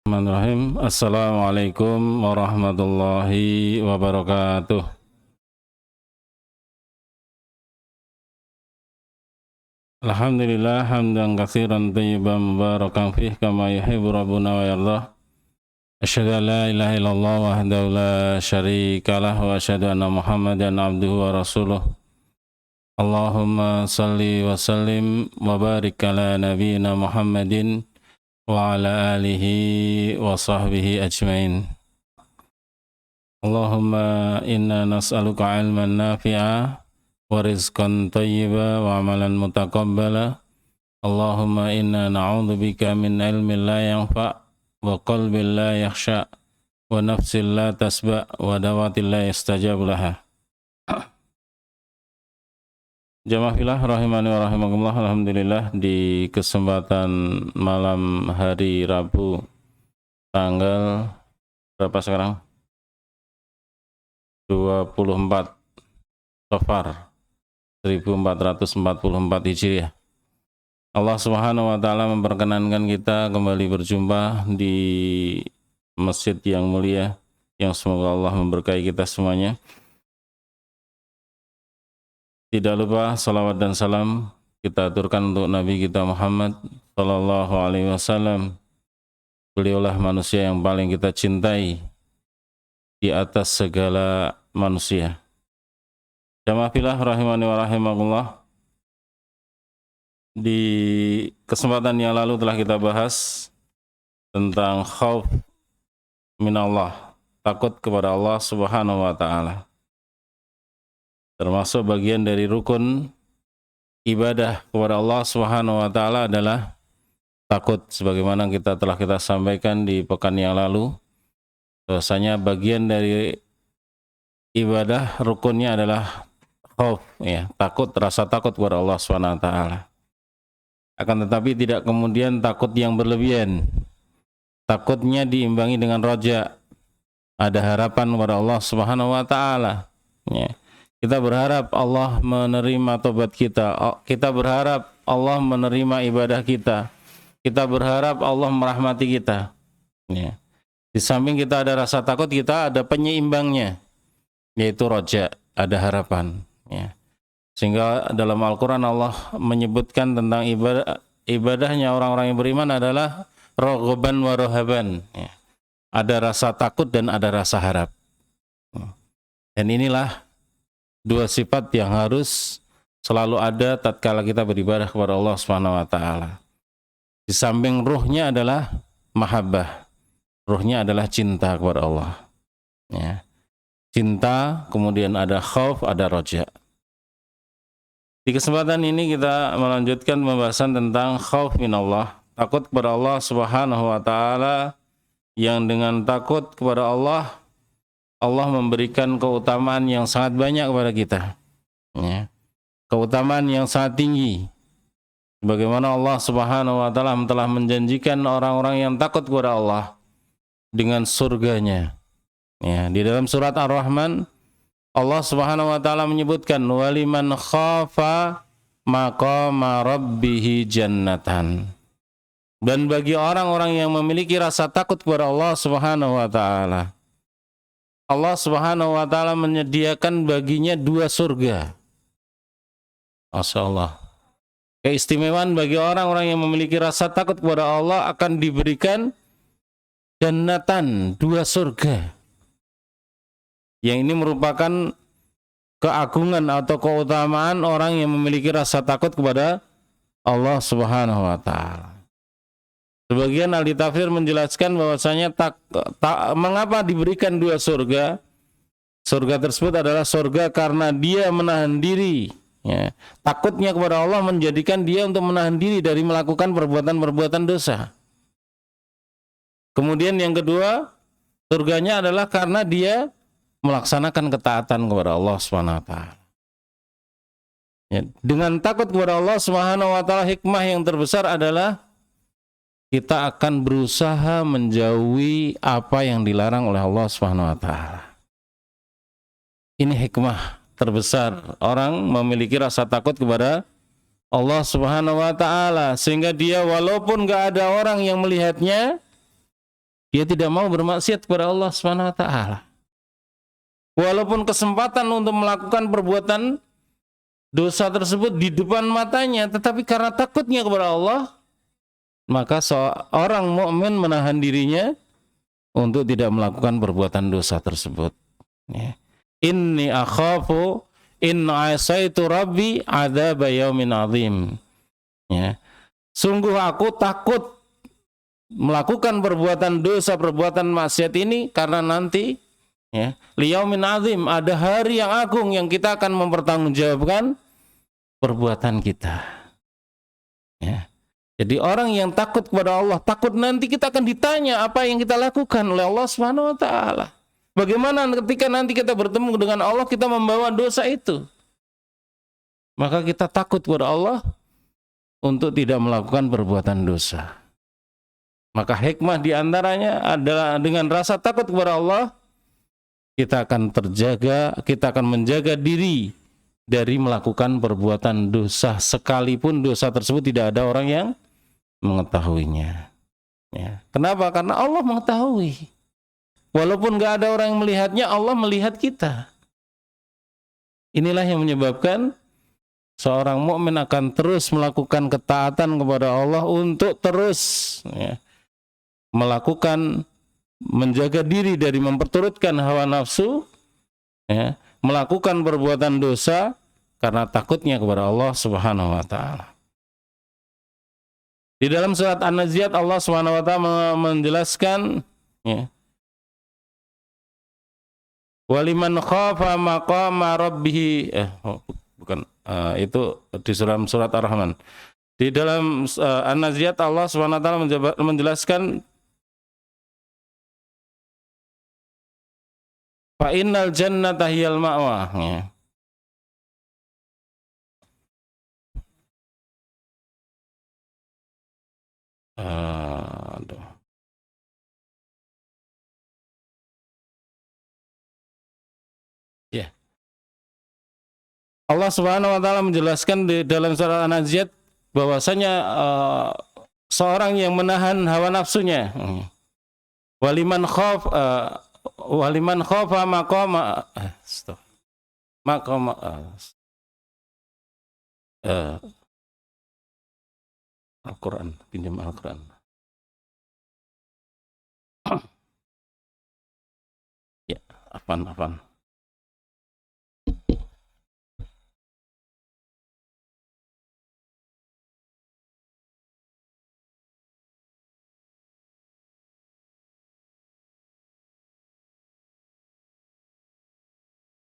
Bismillahirrahmanirrahim. Assalamualaikum warahmatullahi wabarakatuh. Alhamdulillah hamdan katsiran thayyiban mubarakan fih kama yuhibbu rabbuna wa yardah. Asyhadu an la ilaha illallah wahdahu la syarika lah wa asyhadu anna Muhammadan abduhu wa rasuluh. Allahumma salli wa sallim wa barik ala nabiyyina Muhammadin wa ala alihi wa sahbihi ajmain. Allahumma inna nas'aluka ilman nafi'a wa rizqan thayyiba wa amalan mutaqabbala. Allahumma inna na'udzubika min ilmin la yanfa' wa qalbin la yakhsha wa nafsin la tasba' wa dawatin la yastajab laha. Jamaah fillah rahimani wa rahimakumullah. Alhamdulillah, di kesempatan malam hari Rabu tanggal berapa sekarang? 24 Safar 1444 Hijriah. Allah Subhanahu wa taala memperkenankan kita kembali berjumpa di masjid yang mulia, yang semoga Allah memberkahi kita semuanya. Tidak lupa salawat dan salam kita aturkan untuk Nabi kita Muhammad sallallahu alaihi wasallam. Beliaulah manusia yang paling kita cintai di atas segala manusia. Jamaah fillah rahimani wa rahimakumullah. Di kesempatan yang lalu telah kita bahas tentang khauf minallah, takut kepada Allah Subhanahu wa taala. Termasuk bagian dari rukun ibadah kepada Allah Subhanahu wa taala adalah takut, sebagaimana kita sampaikan di pekan yang lalu, bahwasanya bagian dari ibadah rukunnya adalah khauf, ya, takut, rasa takut kepada Allah Subhanahu wa taala. Akan tetapi tidak kemudian takut yang berlebihan. Takutnya diimbangi dengan roja, ada harapan kepada Allah Subhanahu wa taala, ya. Kita berharap Allah menerima tobat kita. Kita berharap Allah menerima ibadah kita. Kita berharap Allah merahmati kita. Ya. Di samping kita ada rasa takut, kita ada penyeimbangnya, yaitu roja, ada harapan. Ya. Sehingga dalam Al-Quran Allah menyebutkan tentang ibadahnya orang-orang yang beriman adalah raghaban wa rahaban. Ya. Ada rasa takut dan ada rasa harap. Dan inilah dua sifat yang harus selalu ada tatkala kita beribadah kepada Allah Subhanahu wa taala. Di samping ruhnya adalah mahabbah. Ruhnya adalah cinta kepada Allah. Ya. Cinta, kemudian ada khauf, ada roja. Di kesempatan ini kita melanjutkan pembahasan tentang khauf minallah, takut kepada Allah Subhanahu wa taala, yang dengan takut kepada Allah, Allah memberikan keutamaan yang sangat banyak kepada kita, ya. Keutamaan yang sangat tinggi. Bagaimana Allah Subhanahu wa taala telah menjanjikan orang-orang yang takut kepada Allah dengan surganya. Ya, di dalam surat Ar-Rahman Allah Subhanahu wa taala menyebutkan waliman khafa maqama rabbih jannatan. Dan bagi orang-orang yang memiliki rasa takut kepada Allah Subhanahu wa taala, Allah Subhanahu wa taala menyediakan baginya dua surga. Masya Allah. Keistimewaan bagi orang-orang yang memiliki rasa takut kepada Allah akan diberikan jannatan, dua surga. Yang ini merupakan keagungan atau keutamaan orang yang memiliki rasa takut kepada Allah Subhanahu wa taala. Sebagian ahli tafsir menjelaskan bahwasanya mengapa diberikan dua surga? Surga tersebut adalah surga karena dia menahan diri, ya. Takutnya kepada Allah menjadikan dia untuk menahan diri dari melakukan perbuatan-perbuatan dosa. Kemudian yang kedua, surganya adalah karena dia melaksanakan ketaatan kepada Allah Subhanahu wa taala. Ya, dengan takut kepada Allah Subhanahu wa taala, hikmah yang terbesar adalah kita akan berusaha menjauhi apa yang dilarang oleh Allah Subhanahu wa taala. Ini hikmah terbesar orang memiliki rasa takut kepada Allah Subhanahu wa taala, sehingga dia walaupun gak ada orang yang melihatnya, Dia tidak mau bermaksiat kepada Allah Subhanahu wa taala. Walaupun kesempatan untuk melakukan perbuatan dosa tersebut di depan matanya, tetapi karena takutnya kepada Allah, maka seorang mukmin menahan dirinya untuk tidak melakukan perbuatan dosa tersebut. Ya. Inni akhafu in asaitu rabbi adzab yaumin azim. Ya. Sungguh aku takut melakukan perbuatan dosa, perbuatan maksiat ini karena nanti ya, liyaumin azim, ada hari yang agung yang kita akan mempertanggungjawabkan perbuatan kita. Ya. Jadi orang yang takut kepada Allah, takut nanti kita akan ditanya apa yang kita lakukan oleh Allah Subhanahu wa taala. Bagaimana ketika nanti kita bertemu dengan Allah, kita membawa dosa itu? Maka kita takut kepada Allah untuk tidak melakukan perbuatan dosa. Maka hikmah diantaranya adalah dengan rasa takut kepada Allah, kita akan terjaga, kita akan menjaga diri dari melakukan perbuatan dosa, sekalipun dosa tersebut tidak ada orang yang mengetahuinya. Ya. Kenapa? Karena Allah mengetahui. Walaupun nggak ada orang yang melihatnya, Allah melihat kita. Inilah yang menyebabkan seorang mukmin akan terus melakukan ketaatan kepada Allah untuk terus ya, melakukan, menjaga diri dari memperturutkan hawa nafsu, ya, melakukan perbuatan dosa karena takutnya kepada Allah Subhanahu wa taala. Di dalam surat An-Nazi'at Allah Subhanahu wa taala menjelaskan ya, waliman khafa maqama rabbih itu di surat Ar-Rahman. Di dalam An-Nazi'at Allah Subhanahu wa taala menjelaskan fa innal jannata hiyal ma'wa. Ya. Ya. Allah Subhanahu wa taala menjelaskan di dalam surat An-Nazi'at bahwasanya seorang yang menahan hawa nafsunya. Waliman khafa maqama Al-Quran, pinjam Al-Quran. Ya, afan.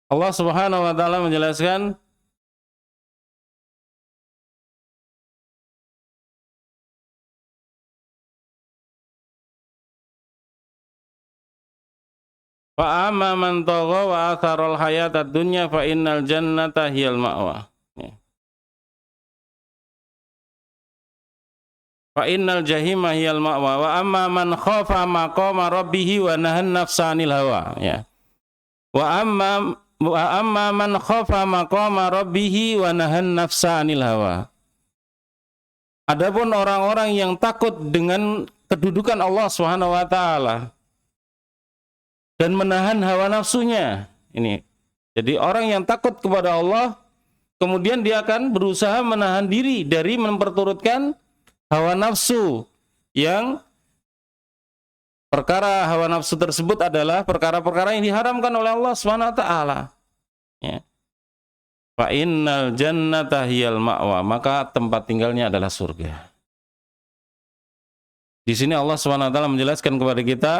Allah Subhanahu wa taala menjelaskan fa amma man tagha wa atharal hayatad dunya fa innal jannata hiyal ma'wa. Fa innal jahima hiyal ma'wa wa amma man khafa maqama rabbih wa nahan nafsa 'anil hawa. Ya. Wa amma man khafa maqama rabbih wa nahan nafsa 'anil hawa. Adapun orang-orang yang takut dengan kedudukan Allah Subhanahu wa taala dan menahan hawa nafsunya. Ini. Jadi orang yang takut kepada Allah, kemudian dia akan berusaha menahan diri dari memperturutkan hawa nafsu, yang perkara hawa nafsu tersebut adalah perkara-perkara yang diharamkan oleh Allah Subhanahu wa taala. Ya. Fa innal jannata hiyal ma'wa, maka tempat tinggalnya adalah surga. Di sini Allah Subhanahu wa taala menjelaskan kepada kita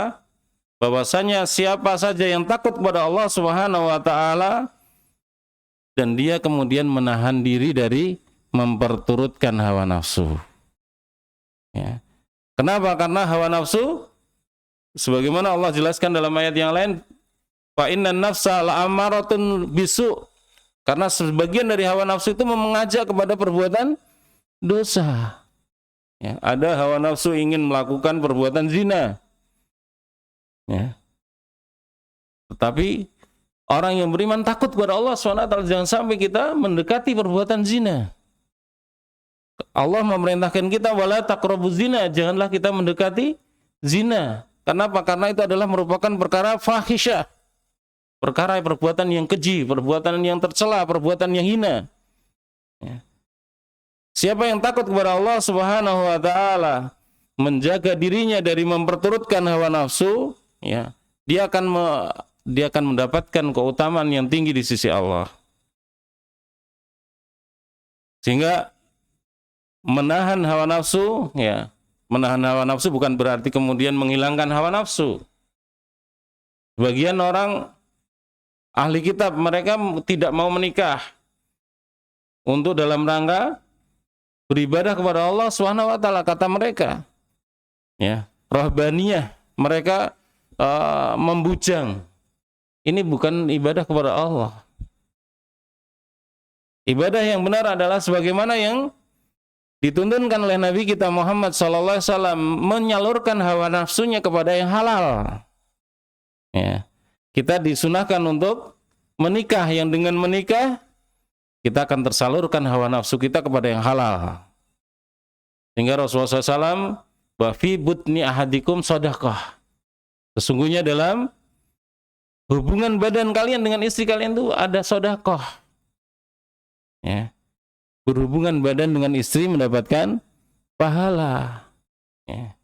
bahwasanya siapa saja yang takut kepada Allah Subhanahu wa taala dan dia kemudian menahan diri dari memperturutkan hawa nafsu. Ya. Kenapa? Karena hawa nafsu sebagaimana Allah jelaskan dalam ayat yang lain, fa innan nafsa la'ammaratun bisu. Karena sebagian dari hawa nafsu itu mengajak kepada perbuatan dosa. Ya, ada hawa nafsu ingin melakukan perbuatan zina. Ya. Tetapi orang yang beriman takut kepada Allah SWT, jangan sampai kita mendekati perbuatan zina. Allah memerintahkan kita wala taqrabuz zina, janganlah kita mendekati zina. Kenapa? Karena itu adalah merupakan perkara fahisyah, perkara perbuatan yang keji, perbuatan yang tercela, perbuatan yang hina. Ya. Siapa yang takut kepada Allah Subhanahu wa taala, menjaga dirinya dari memperturutkan hawa nafsu, ya, dia akan mendapatkan keutamaan yang tinggi di sisi Allah. Sehingga menahan hawa nafsu, ya, menahan hawa nafsu bukan berarti kemudian menghilangkan hawa nafsu. Sebagian orang ahli kitab, mereka tidak mau menikah untuk dalam rangka beribadah kepada Allah Subhanahu wa taala, kata mereka. Ya, rahbaniyah, mereka membujang. Ini bukan ibadah kepada Allah. Ibadah yang benar adalah sebagaimana yang dituntunkan oleh Nabi kita Muhammad sallallahu alaihi wasallam, menyalurkan hawa nafsunya kepada yang halal. Ya. Kita disunahkan untuk menikah, yang dengan menikah kita akan tersalurkan hawa nafsu kita kepada yang halal. Sehingga Rasulullah SAW, wa fi butni ahadikum shadaqah. Sesungguhnya dalam hubungan badan kalian dengan istri kalian itu ada sedekah. Ya. Berhubungan badan dengan istri mendapatkan pahala. Ya.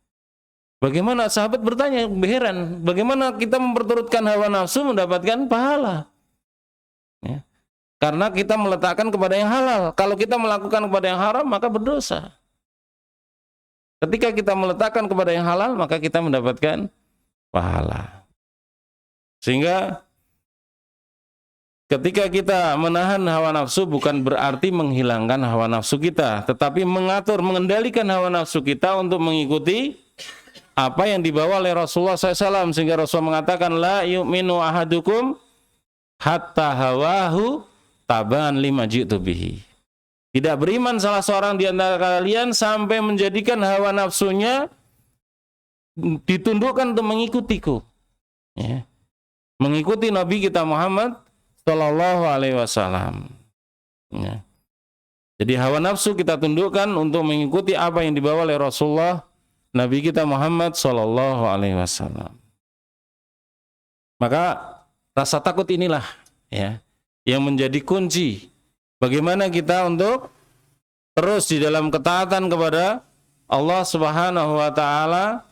Bagaimana sahabat bertanya, heran, bagaimana kita memperturutkan hawa nafsu mendapatkan pahala? Ya. Karena kita meletakkan kepada yang halal. Kalau kita melakukan kepada yang haram, maka berdosa. Ketika kita meletakkan kepada yang halal, maka kita mendapatkan pahala. Sehingga ketika kita menahan hawa nafsu bukan berarti menghilangkan hawa nafsu kita, tetapi mengatur, mengendalikan hawa nafsu kita untuk mengikuti apa yang dibawa oleh Rasulullah SAW. Sehingga Rasulullah mengatakan, la yu'minu ahadukum hatta hawahu taban lima ji'tu bihi. Tidak beriman salah seorang di antara kalian sampai menjadikan hawa nafsunya ditundukkan untuk mengikutiku. Ya. Mengikuti Nabi kita Muhammad Sallallahu Alaihi Wasallam. Ya. Jadi hawa nafsu kita tundukkan untuk mengikuti apa yang dibawa oleh Rasulullah Nabi kita Muhammad Sallallahu Alaihi Wasallam. Maka rasa takut inilah, ya, yang menjadi kunci bagaimana kita untuk terus di dalam ketaatan kepada Allah Subhanahu wa taala,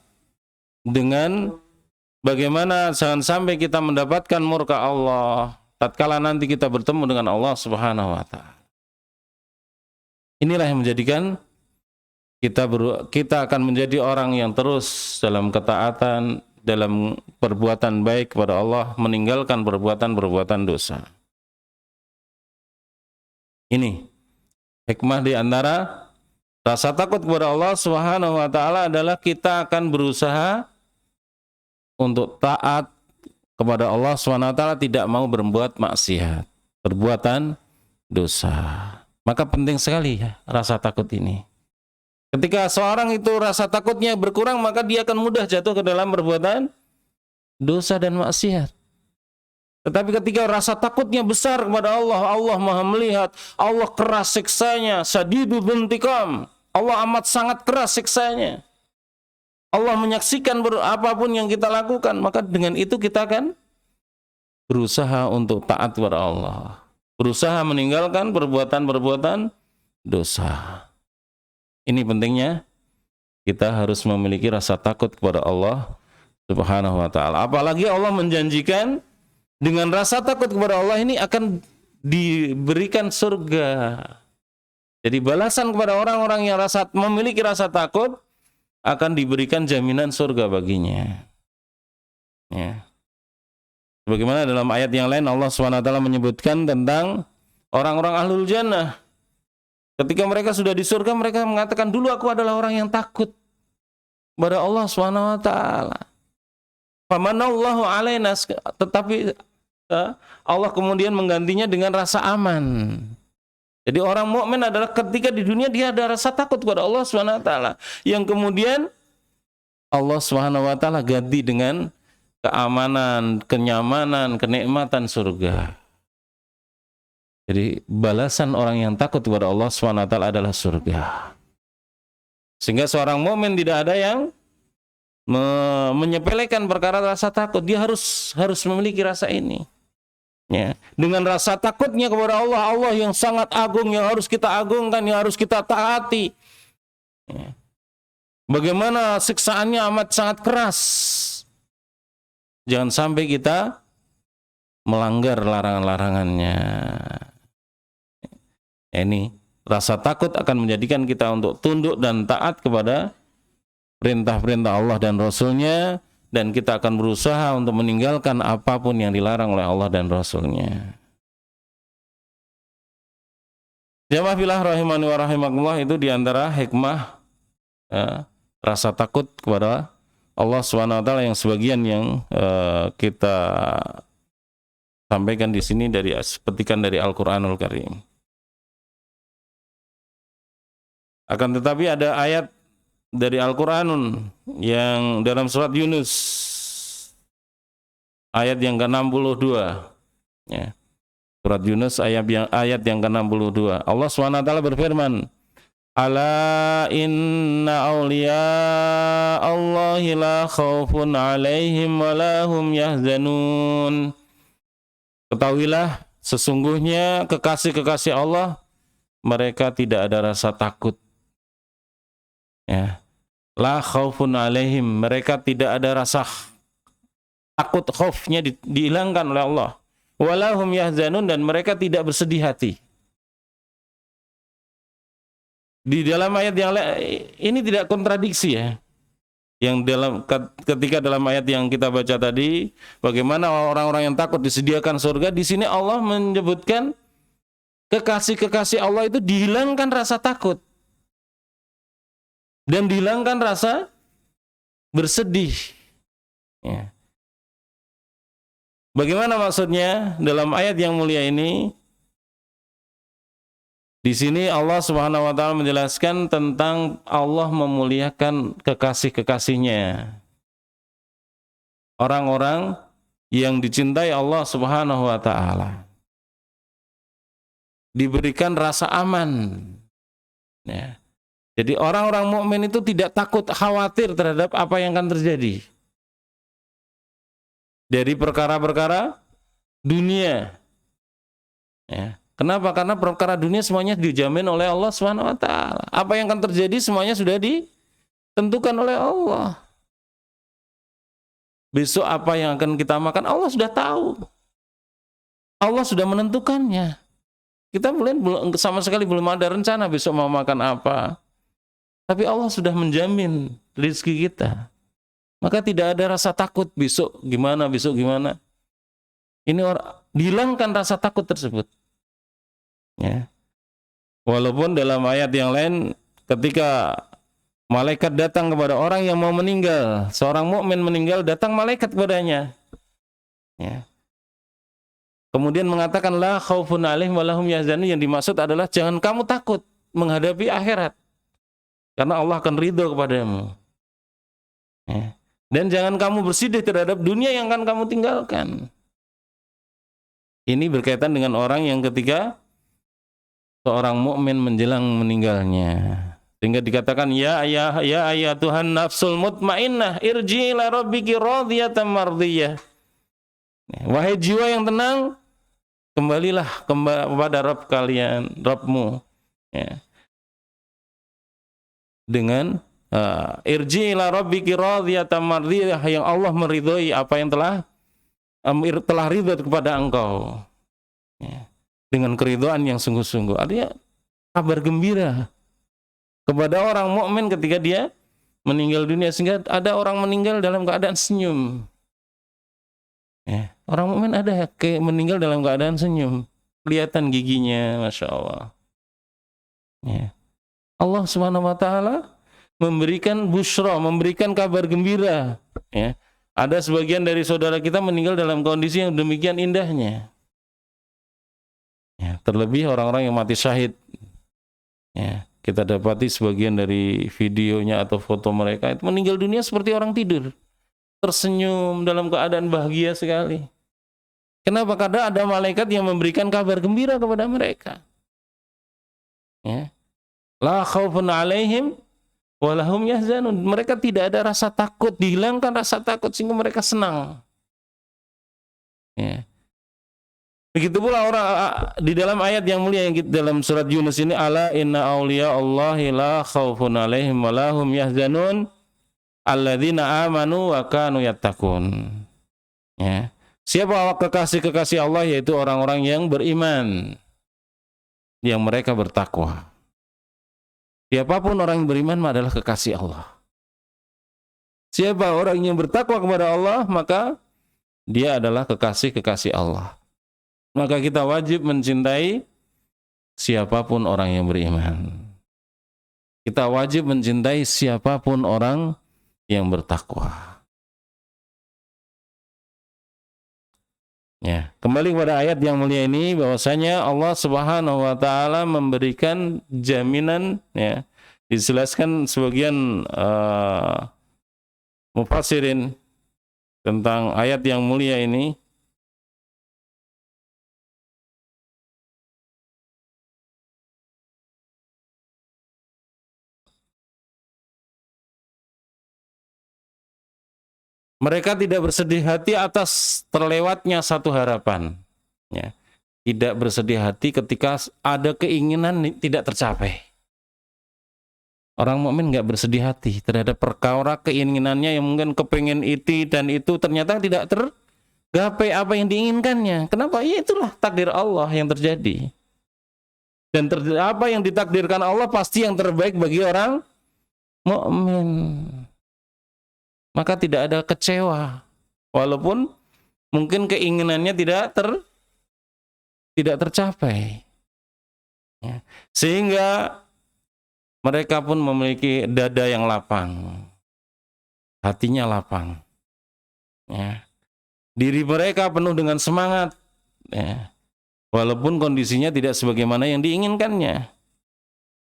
dengan bagaimana jangan sampai kita mendapatkan murka Allah tatkala nanti kita bertemu dengan Allah Subhanahu wa taala. Inilah yang menjadikan kita akan menjadi orang yang terus dalam ketaatan, dalam perbuatan baik kepada Allah, meninggalkan perbuatan-perbuatan dosa. Ini hikmah di antara rasa takut kepada Allah Subhanahu wa taala adalah kita akan berusaha untuk taat kepada Allah Subhanahu wa taala, tidak mau berbuat maksiat, perbuatan dosa. Maka penting sekali ya rasa takut ini. Ketika seorang itu rasa takutnya berkurang, maka dia akan mudah jatuh ke dalam perbuatan dosa dan maksiat. Tetapi ketika rasa takutnya besar kepada Allah, Allah Maha melihat, Allah keras siksanya, syadidul intiqam, Allah amat sangat keras siksanya. Allah menyaksikan apapun yang kita lakukan, maka dengan itu kita akan berusaha untuk taat kepada Allah, berusaha meninggalkan perbuatan-perbuatan dosa. Ini pentingnya kita harus memiliki rasa takut kepada Allah Subhanahu wa taala. Apalagi Allah menjanjikan dengan rasa takut kepada Allah ini akan diberikan surga. Jadi balasan kepada orang-orang yang memiliki rasa takut akan diberikan jaminan surga baginya. Ya. Sebagaimana dalam ayat yang lain Allah SWT menyebutkan tentang orang-orang ahlul jannah. Ketika mereka sudah di surga, mereka mengatakan, dulu aku adalah orang yang takut kepada Allah SWT. Famanallahu alaina, tetapi Allah kemudian menggantinya dengan rasa aman. Jadi orang mukmin adalah ketika di dunia dia ada rasa takut kepada Allah SWT, yang kemudian Allah SWT ganti dengan keamanan, kenyamanan, kenikmatan surga. Jadi balasan orang yang takut kepada Allah SWT adalah surga. Sehingga seorang mukmin tidak ada yang menyepelekan perkara rasa takut. Dia harus memiliki rasa ini. Ya, dengan rasa takutnya kepada Allah, Allah yang sangat agung, yang harus kita agungkan, yang harus kita taati. Ya. Bagaimana siksaannya amat sangat keras. Jangan sampai kita melanggar larangan-larangannya. Ini rasa takut akan menjadikan kita untuk tunduk dan taat kepada perintah-perintah Allah dan Rasul-Nya, dan kita akan berusaha untuk meninggalkan apapun yang dilarang oleh Allah dan Rasul-Nya. Jamaah fillah rahimani wa rahimakumullah, itu diantara hikmah rasa takut kepada Allah SWT yang sebagian yang kita sampaikan di sini dari petikan dari Al-Qur'anul Karim. Akan tetapi ada ayat dari Al-Qur'anun yang dalam surat Yunus ayat yang ke-62, ya. Surat Yunus ayat yang ke-62. Allah SWT berfirman, "Ala inna awliya Allahi la khawfun alaihim wa la hum yahzanun." Ketahuilah, sesungguhnya kekasih-kekasih Allah, mereka tidak ada rasa takut. Ya. La khaufun alaihim, mereka tidak ada rasa takut, khaufnya dihilangkan oleh Allah. Walahum yahzanun, dan mereka tidak bersedih hati. Di dalam ayat yang lain ini tidak kontradiksi, ya. Yang ketika dalam ayat yang kita baca tadi, bagaimana orang-orang yang takut disediakan surga, di sini Allah menyebutkan kekasih-kekasih Allah itu dihilangkan rasa takut dan dihilangkan rasa bersedih. Ya. Bagaimana maksudnya dalam ayat yang mulia ini? Di sini Allah Subhanahu wa taala menjelaskan tentang Allah memuliakan kekasih-kekasihnya. Orang-orang yang dicintai Allah Subhanahu wa taala diberikan rasa aman. Ya. Jadi orang-orang mukmin itu tidak takut, khawatir terhadap apa yang akan terjadi dari perkara-perkara dunia. Ya. Kenapa? Karena perkara dunia semuanya dijamin oleh Allah Subhanahu wa taala. Apa yang akan terjadi semuanya sudah ditentukan oleh Allah. Besok apa yang akan kita makan, Allah sudah tahu. Allah sudah menentukannya. Kita sama sekali belum ada rencana besok mau makan apa. Tapi Allah sudah menjamin rezeki kita. Maka tidak ada rasa takut besok gimana. Ini dihilangkan rasa takut tersebut. Ya. Walaupun dalam ayat yang lain ketika malaikat datang kepada orang yang mau meninggal, seorang mukmin meninggal, datang malaikat kepadanya. Ya. Kemudian mengatakan la khaufun alaihim wa lahum yahzanun, yang dimaksud adalah jangan kamu takut menghadapi akhirat. Karena Allah akan ridho kepadamu. Ya. Dan jangan kamu bersedih terhadap dunia yang akan kamu tinggalkan. Ini berkaitan dengan orang yang ketika seorang mukmin menjelang meninggalnya. Sehingga dikatakan ya Tuhan nafsul mutmainnah irji ila rabbiki radiyatan mardiyah. Wahai jiwa yang tenang, kembalilah kepada Rabb kalian, Rabbmu. Ya. Dengan irji ila rabbiki radiyatan mardiyah, yang Allah meridhoi apa yang telah ridho kepada engkau. Ya. Dengan keridhaan yang sungguh-sungguh. Artinya kabar gembira kepada orang mukmin ketika dia meninggal dunia, sehingga ada orang meninggal dalam keadaan senyum. Ya. Orang mukmin ada meninggal dalam keadaan senyum, kelihatan giginya, masya Allah. Ya. Allah Subhanahu wa taala memberikan busyra, memberikan kabar gembira. Ya. Ada sebagian dari saudara kita meninggal dalam kondisi yang demikian indahnya. Ya. Terlebih orang-orang yang mati syahid. Ya. Kita dapati sebagian dari videonya atau foto mereka itu meninggal dunia seperti orang tidur, tersenyum dalam keadaan bahagia sekali. Kenapa? Karena ada malaikat yang memberikan kabar gembira kepada mereka. Ya. La khaufun alaihim walahum yahzanun. Mereka tidak ada rasa takut, dihilangkan rasa takut sehingga mereka senang. Ya. Begitu pula orang di dalam ayat yang mulia yang dalam surat Yunus ini, ala inna auliya Allahi la khaufun alaihim wa lahum yahzanun alladzina amanu wa kanu yattaqun. Ya. Siapa kekasih-kekasih Allah, yaitu orang-orang yang beriman, yang mereka bertakwa. Siapapun orang yang beriman adalah kekasih Allah. Siapa orang yang bertakwa kepada Allah, maka dia adalah kekasih-kekasih Allah. Maka kita wajib mencintai siapapun orang yang beriman. Kita wajib mencintai siapapun orang yang bertakwa. Ya, kembali kepada ayat yang mulia ini, bahwasanya Allah Subhanahu wa taala memberikan jaminan, ya. Dijelaskan sebagian mufassirin tentang ayat yang mulia ini. Mereka tidak bersedih hati atas terlewatnya satu harapan. Ya. Tidak bersedih hati ketika ada keinginan tidak tercapai. Orang mukmin nggak bersedih hati terhadap perkara keinginannya yang mungkin kepengen itu dan itu ternyata tidak tergapai apa yang diinginkannya. Kenapa? Ya itulah takdir Allah yang terjadi. Dan apa yang ditakdirkan Allah pasti yang terbaik bagi orang mukmin. Maka tidak ada kecewa, walaupun mungkin keinginannya tidak tercapai. Ya. Sehingga mereka pun memiliki dada yang lapang, hatinya lapang. Ya. Diri mereka penuh dengan semangat, ya. Walaupun kondisinya tidak sebagaimana yang diinginkannya,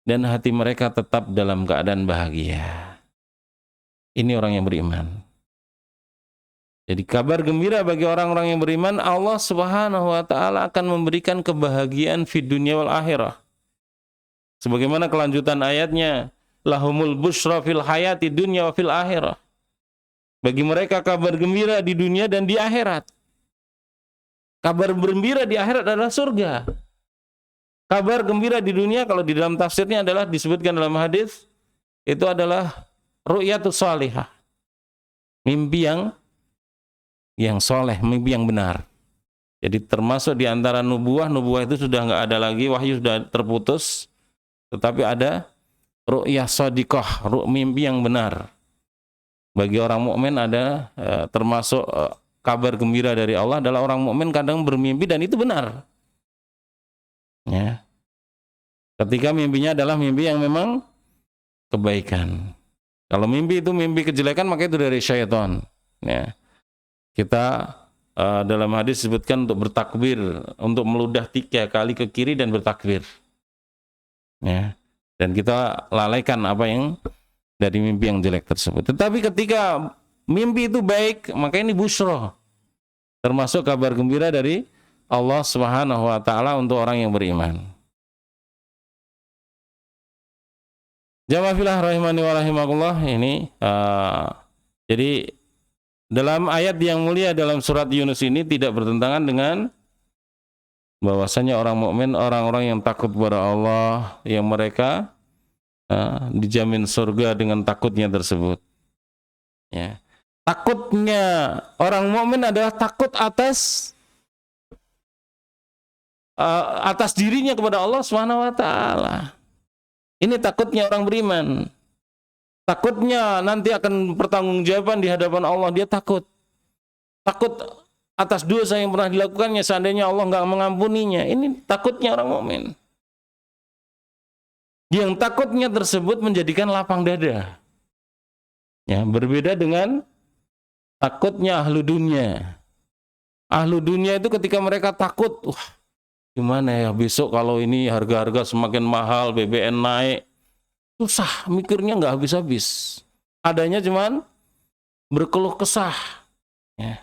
dan hati mereka tetap dalam keadaan bahagia. Ini orang yang beriman. Jadi kabar gembira bagi orang-orang yang beriman, Allah Subhanahu wa taala akan memberikan kebahagiaan fid dunya wal akhirah. Sebagaimana kelanjutan ayatnya, lahumul busyra fil hayati dunya wa fil akhirah. Bagi mereka kabar gembira di dunia dan di akhirat. Kabar gembira di akhirat adalah surga. Kabar gembira di dunia, kalau di dalam tafsirnya adalah disebutkan dalam hadis, itu adalah ru'yatus salihah, mimpi yang soleh, mimpi yang benar. Jadi termasuk di antara nubuah itu sudah nggak ada lagi, wahyu sudah terputus, tetapi ada ru'yah shadiqah, mimpi yang benar. Bagi orang mukmin ada termasuk kabar gembira dari Allah adalah orang mukmin kadang bermimpi dan itu benar. Ya. Ketika mimpinya adalah mimpi yang memang kebaikan. Kalau mimpi itu mimpi kejelekan, maka itu dari syaitan. Ya. Kita dalam hadis disebutkan untuk bertakbir, untuk meludah 3 kali ke kiri dan bertakbir. Ya. Dan kita lalaikan apa yang dari mimpi yang jelek tersebut. Tetapi ketika mimpi itu baik, maka ini busyra. Termasuk kabar gembira dari Allah Subhanahu wa taala untuk orang yang beriman. Jamaah fillah rahimani wa rahimakumullah, ini jadi dalam ayat yang mulia dalam surat Yunus ini tidak bertentangan dengan bahwasanya orang mukmin, orang-orang yang takut kepada Allah, yang mereka dijamin surga dengan takutnya tersebut. Ya. Takutnya orang mukmin adalah takut atas dirinya kepada Allah Subhanahu wa taala. Ini takutnya orang beriman. Takutnya nanti akan pertanggungjawaban di hadapan Allah. Dia takut. Takut atas dosa yang pernah dilakukannya seandainya Allah nggak mengampuninya. Ini takutnya orang mukmin. Yang takutnya tersebut menjadikan lapang dada. Ya, berbeda dengan takutnya ahlu dunia. Ahlu dunia itu ketika mereka takut, wah, gimana ya besok kalau ini harga-harga semakin mahal, BBM naik, susah, mikirnya nggak habis-habis. Adanya cuman berkeluh kesah. Ya.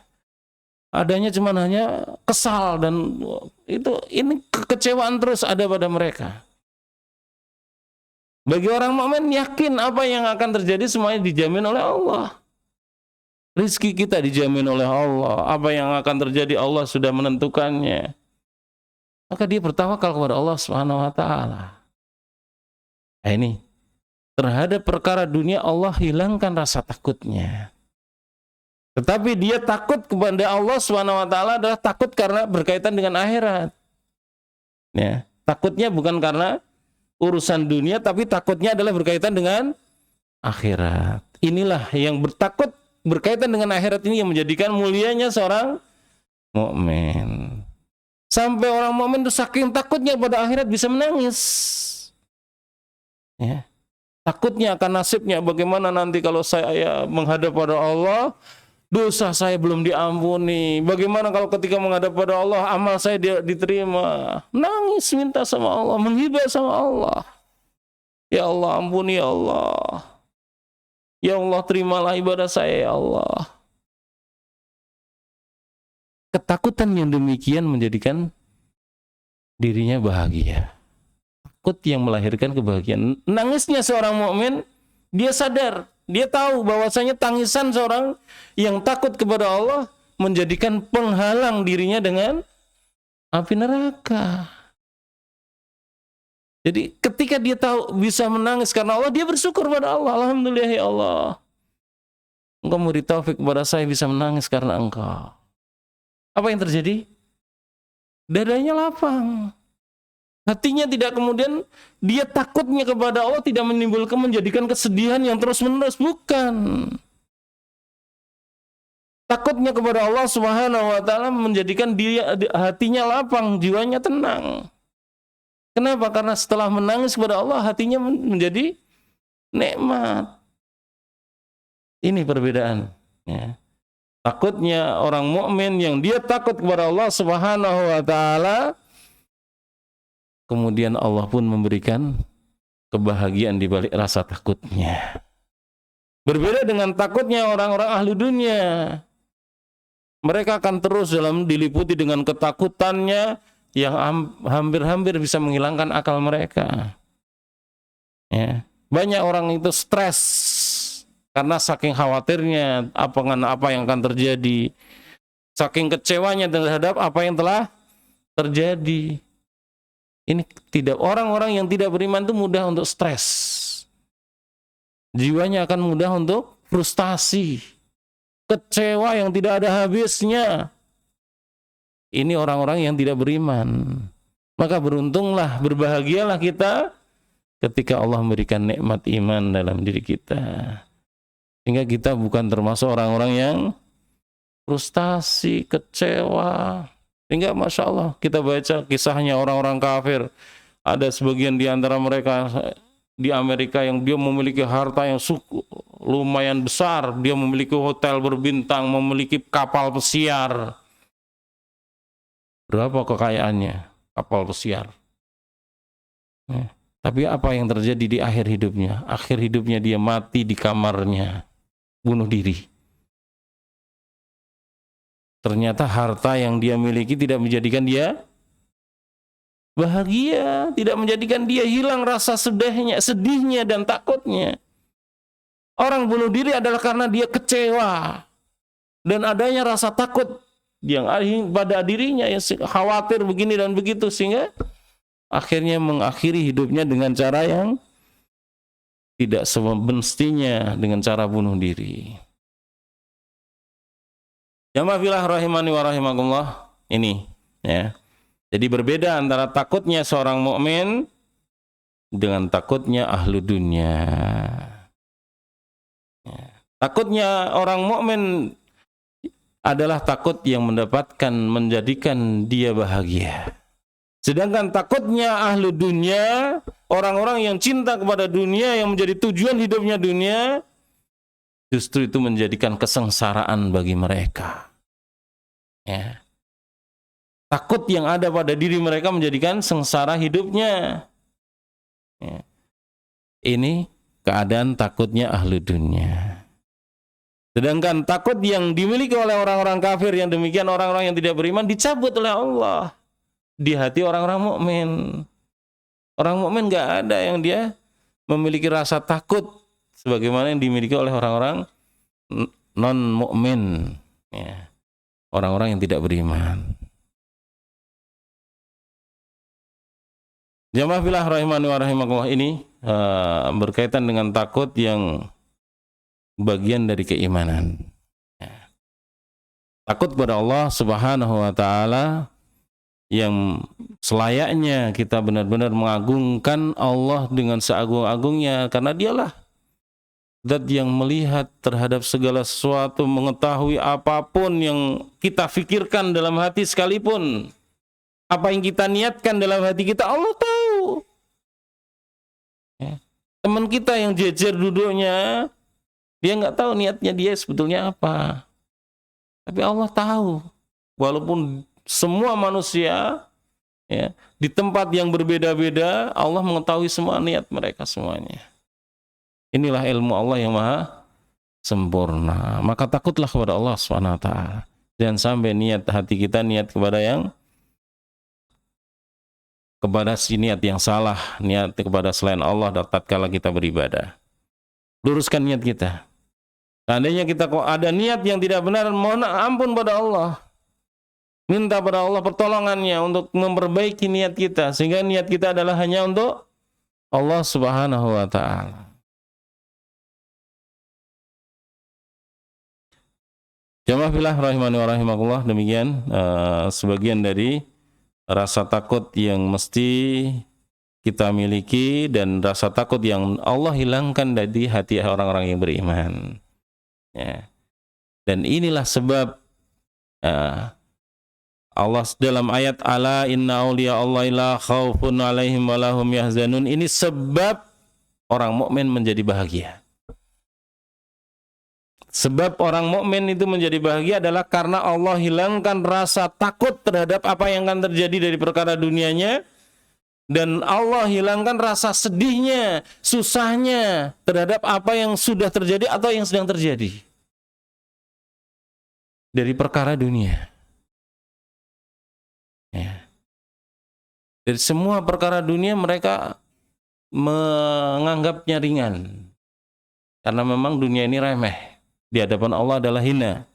Adanya cuman hanya kesal, dan ini kekecewaan terus ada pada mereka. Bagi orang mukmin yakin apa yang akan terjadi semuanya dijamin oleh Allah. Rizki kita dijamin oleh Allah. Apa yang akan terjadi Allah sudah menentukannya. Maka dia bertawakal kepada Allah Subhanahu wa taala. Nah, ini terhadap perkara dunia Allah hilangkan rasa takutnya. Tetapi dia takut kepada Allah Subhanahu wa taala adalah takut karena berkaitan dengan akhirat. Ya, takutnya bukan karena urusan dunia, tapi takutnya adalah berkaitan dengan akhirat. Inilah yang bertakut berkaitan dengan akhirat ini yang menjadikan mulianya seorang mukmin. Sampai orang mukmin itu saking takutnya pada akhirat bisa menangis. Ya. Takutnya akan nasibnya, bagaimana nanti kalau saya menghadap pada Allah, dosa saya belum diampuni. Bagaimana kalau ketika menghadap pada Allah, amal saya diterima. Nangis minta sama Allah, menghibah sama Allah. Ya Allah, ampuni ya Allah. Ya Allah, terimalah ibadah saya ya Allah. Ketakutan yang demikian menjadikan dirinya bahagia. Takut yang melahirkan kebahagiaan. Nangisnya seorang mukmin, dia sadar, dia tahu bahwasanya tangisan seorang yang takut kepada Allah menjadikan penghalang dirinya dengan api neraka. Jadi ketika dia tahu bisa menangis karena Allah, dia bersyukur pada Allah. Alhamdulillah ya Allah, Engkau memberi taufik kepada saya bisa menangis karena Engkau. Apa yang terjadi? Dadanya lapang. Hatinya tidak kemudian dia takutnya kepada Allah tidak menimbulkan menjadikan kesedihan yang terus-menerus, bukan. Takutnya kepada Allah Subhanahu wa taala menjadikan dia hatinya lapang, jiwanya tenang. Kenapa? Karena setelah menangis kepada Allah hatinya menjadi nikmat. Ini perbedaan, ya. Takutnya orang mukmin yang dia takut kepada Allah Subhanahu wa taala, kemudian Allah pun memberikan kebahagiaan di balik rasa takutnya. Berbeda dengan takutnya orang-orang ahli dunia. Mereka akan terus diliputi dengan ketakutannya yang hampir-hampir bisa menghilangkan akal mereka. Ya. Banyak orang itu stres karena saking khawatirnya apa yang akan terjadi. Saking kecewanya terhadap apa yang telah terjadi. Ini tidak, orang-orang yang tidak beriman itu mudah untuk stres. Jiwanya akan mudah untuk frustasi, kecewa yang tidak ada habisnya. Ini orang-orang yang tidak beriman. Maka beruntunglah, berbahagialah kita ketika Allah memberikan nikmat iman dalam diri kita. Sehingga kita bukan termasuk orang-orang yang frustasi, kecewa. Sehingga Masya Allah kita baca kisahnya orang-orang kafir. Ada sebagian di antara mereka di Amerika yang dia memiliki harta yang lumayan besar. Dia memiliki hotel berbintang, memiliki kapal pesiar. Berapa kekayaannya kapal pesiar? Tapi apa yang terjadi di akhir hidupnya? Akhir hidupnya dia mati di kamarnya, bunuh diri. Ternyata harta yang dia miliki tidak menjadikan dia bahagia, tidak menjadikan dia hilang rasa sedihnya dan takutnya. Orang bunuh diri adalah karena dia kecewa dan adanya rasa takut yang pada dirinya, yang khawatir begini dan begitu, sehingga akhirnya mengakhiri hidupnya dengan cara yang tidak semestinya, dengan cara bunuh diri. Jamaah fillah rahimani wa rahimakumullah, ini ya. Jadi berbeda antara takutnya seorang mukmin dengan takutnya ahlu dunia. Ya. Takutnya orang mukmin adalah takut yang menjadikan dia bahagia. Sedangkan takutnya ahlu dunia, orang-orang yang cinta kepada dunia, yang menjadi tujuan hidupnya dunia, justru itu menjadikan kesengsaraan bagi mereka. Ya. Takut yang ada pada diri mereka menjadikan sengsara hidupnya. Ya. Ini keadaan takutnya ahlu dunia. Sedangkan takut yang dimiliki oleh orang-orang kafir yang demikian, orang-orang yang tidak beriman, dicabut oleh Allah di hati orang-orang mukmin. Orang mukmin nggak ada yang dia memiliki rasa takut sebagaimana yang dimiliki oleh orang-orang non mukmin, ya, orang-orang yang tidak beriman. Jamaah fillah rahimani wa rahimakumullah, ini berkaitan dengan takut yang bagian dari keimanan. Ya. Takut kepada Allah Subhanahu wa taala yang selayaknya kita benar-benar mengagungkan Allah dengan seagung-agungnya, karena dialah zat yang melihat terhadap segala sesuatu, mengetahui apapun yang kita fikirkan dalam hati sekalipun. Apa yang kita niatkan dalam hati kita, Allah tahu. Ya. Teman kita yang jejer duduknya, dia nggak tahu niatnya dia sebetulnya apa. Tapi Allah tahu. Walaupun semua manusia, ya, di tempat yang berbeda-beda, Allah mengetahui semua niat mereka semuanya. Inilah ilmu Allah yang maha sempurna. Maka takutlah kepada Allah SWT. Jangan sampai niat hati kita niat kepada si niat yang salah, niat kepada selain Allah tatkala kita beribadah. Luruskan niat kita. Seandainya kita kok ada niat yang tidak benar, mohon ampun pada Allah. Minta pada Allah pertolongannya untuk memperbaiki niat kita, sehingga niat kita adalah hanya untuk Allah Subhanahu wa taala. Jamaah fillah rahimani wa rahimakumullah, demikian sebagian dari rasa takut yang mesti kita miliki dan rasa takut yang Allah hilangkan dari hati orang-orang yang beriman. Ya. Dan inilah sebab Allah dalam ayat ala inna auliya Allah la khaufun alaihim wa lahum yahzanun, ini sebab orang mukmin menjadi bahagia. Sebab orang mukmin itu menjadi bahagia adalah karena Allah hilangkan rasa takut terhadap apa yang akan terjadi dari perkara dunianya, dan Allah hilangkan rasa sedihnya, susahnya terhadap apa yang sudah terjadi atau yang sedang terjadi dari perkara dunia. Ya. Dari semua perkara dunia mereka menganggapnya ringan, karena memang dunia ini remeh. Di hadapan Allah adalah hina.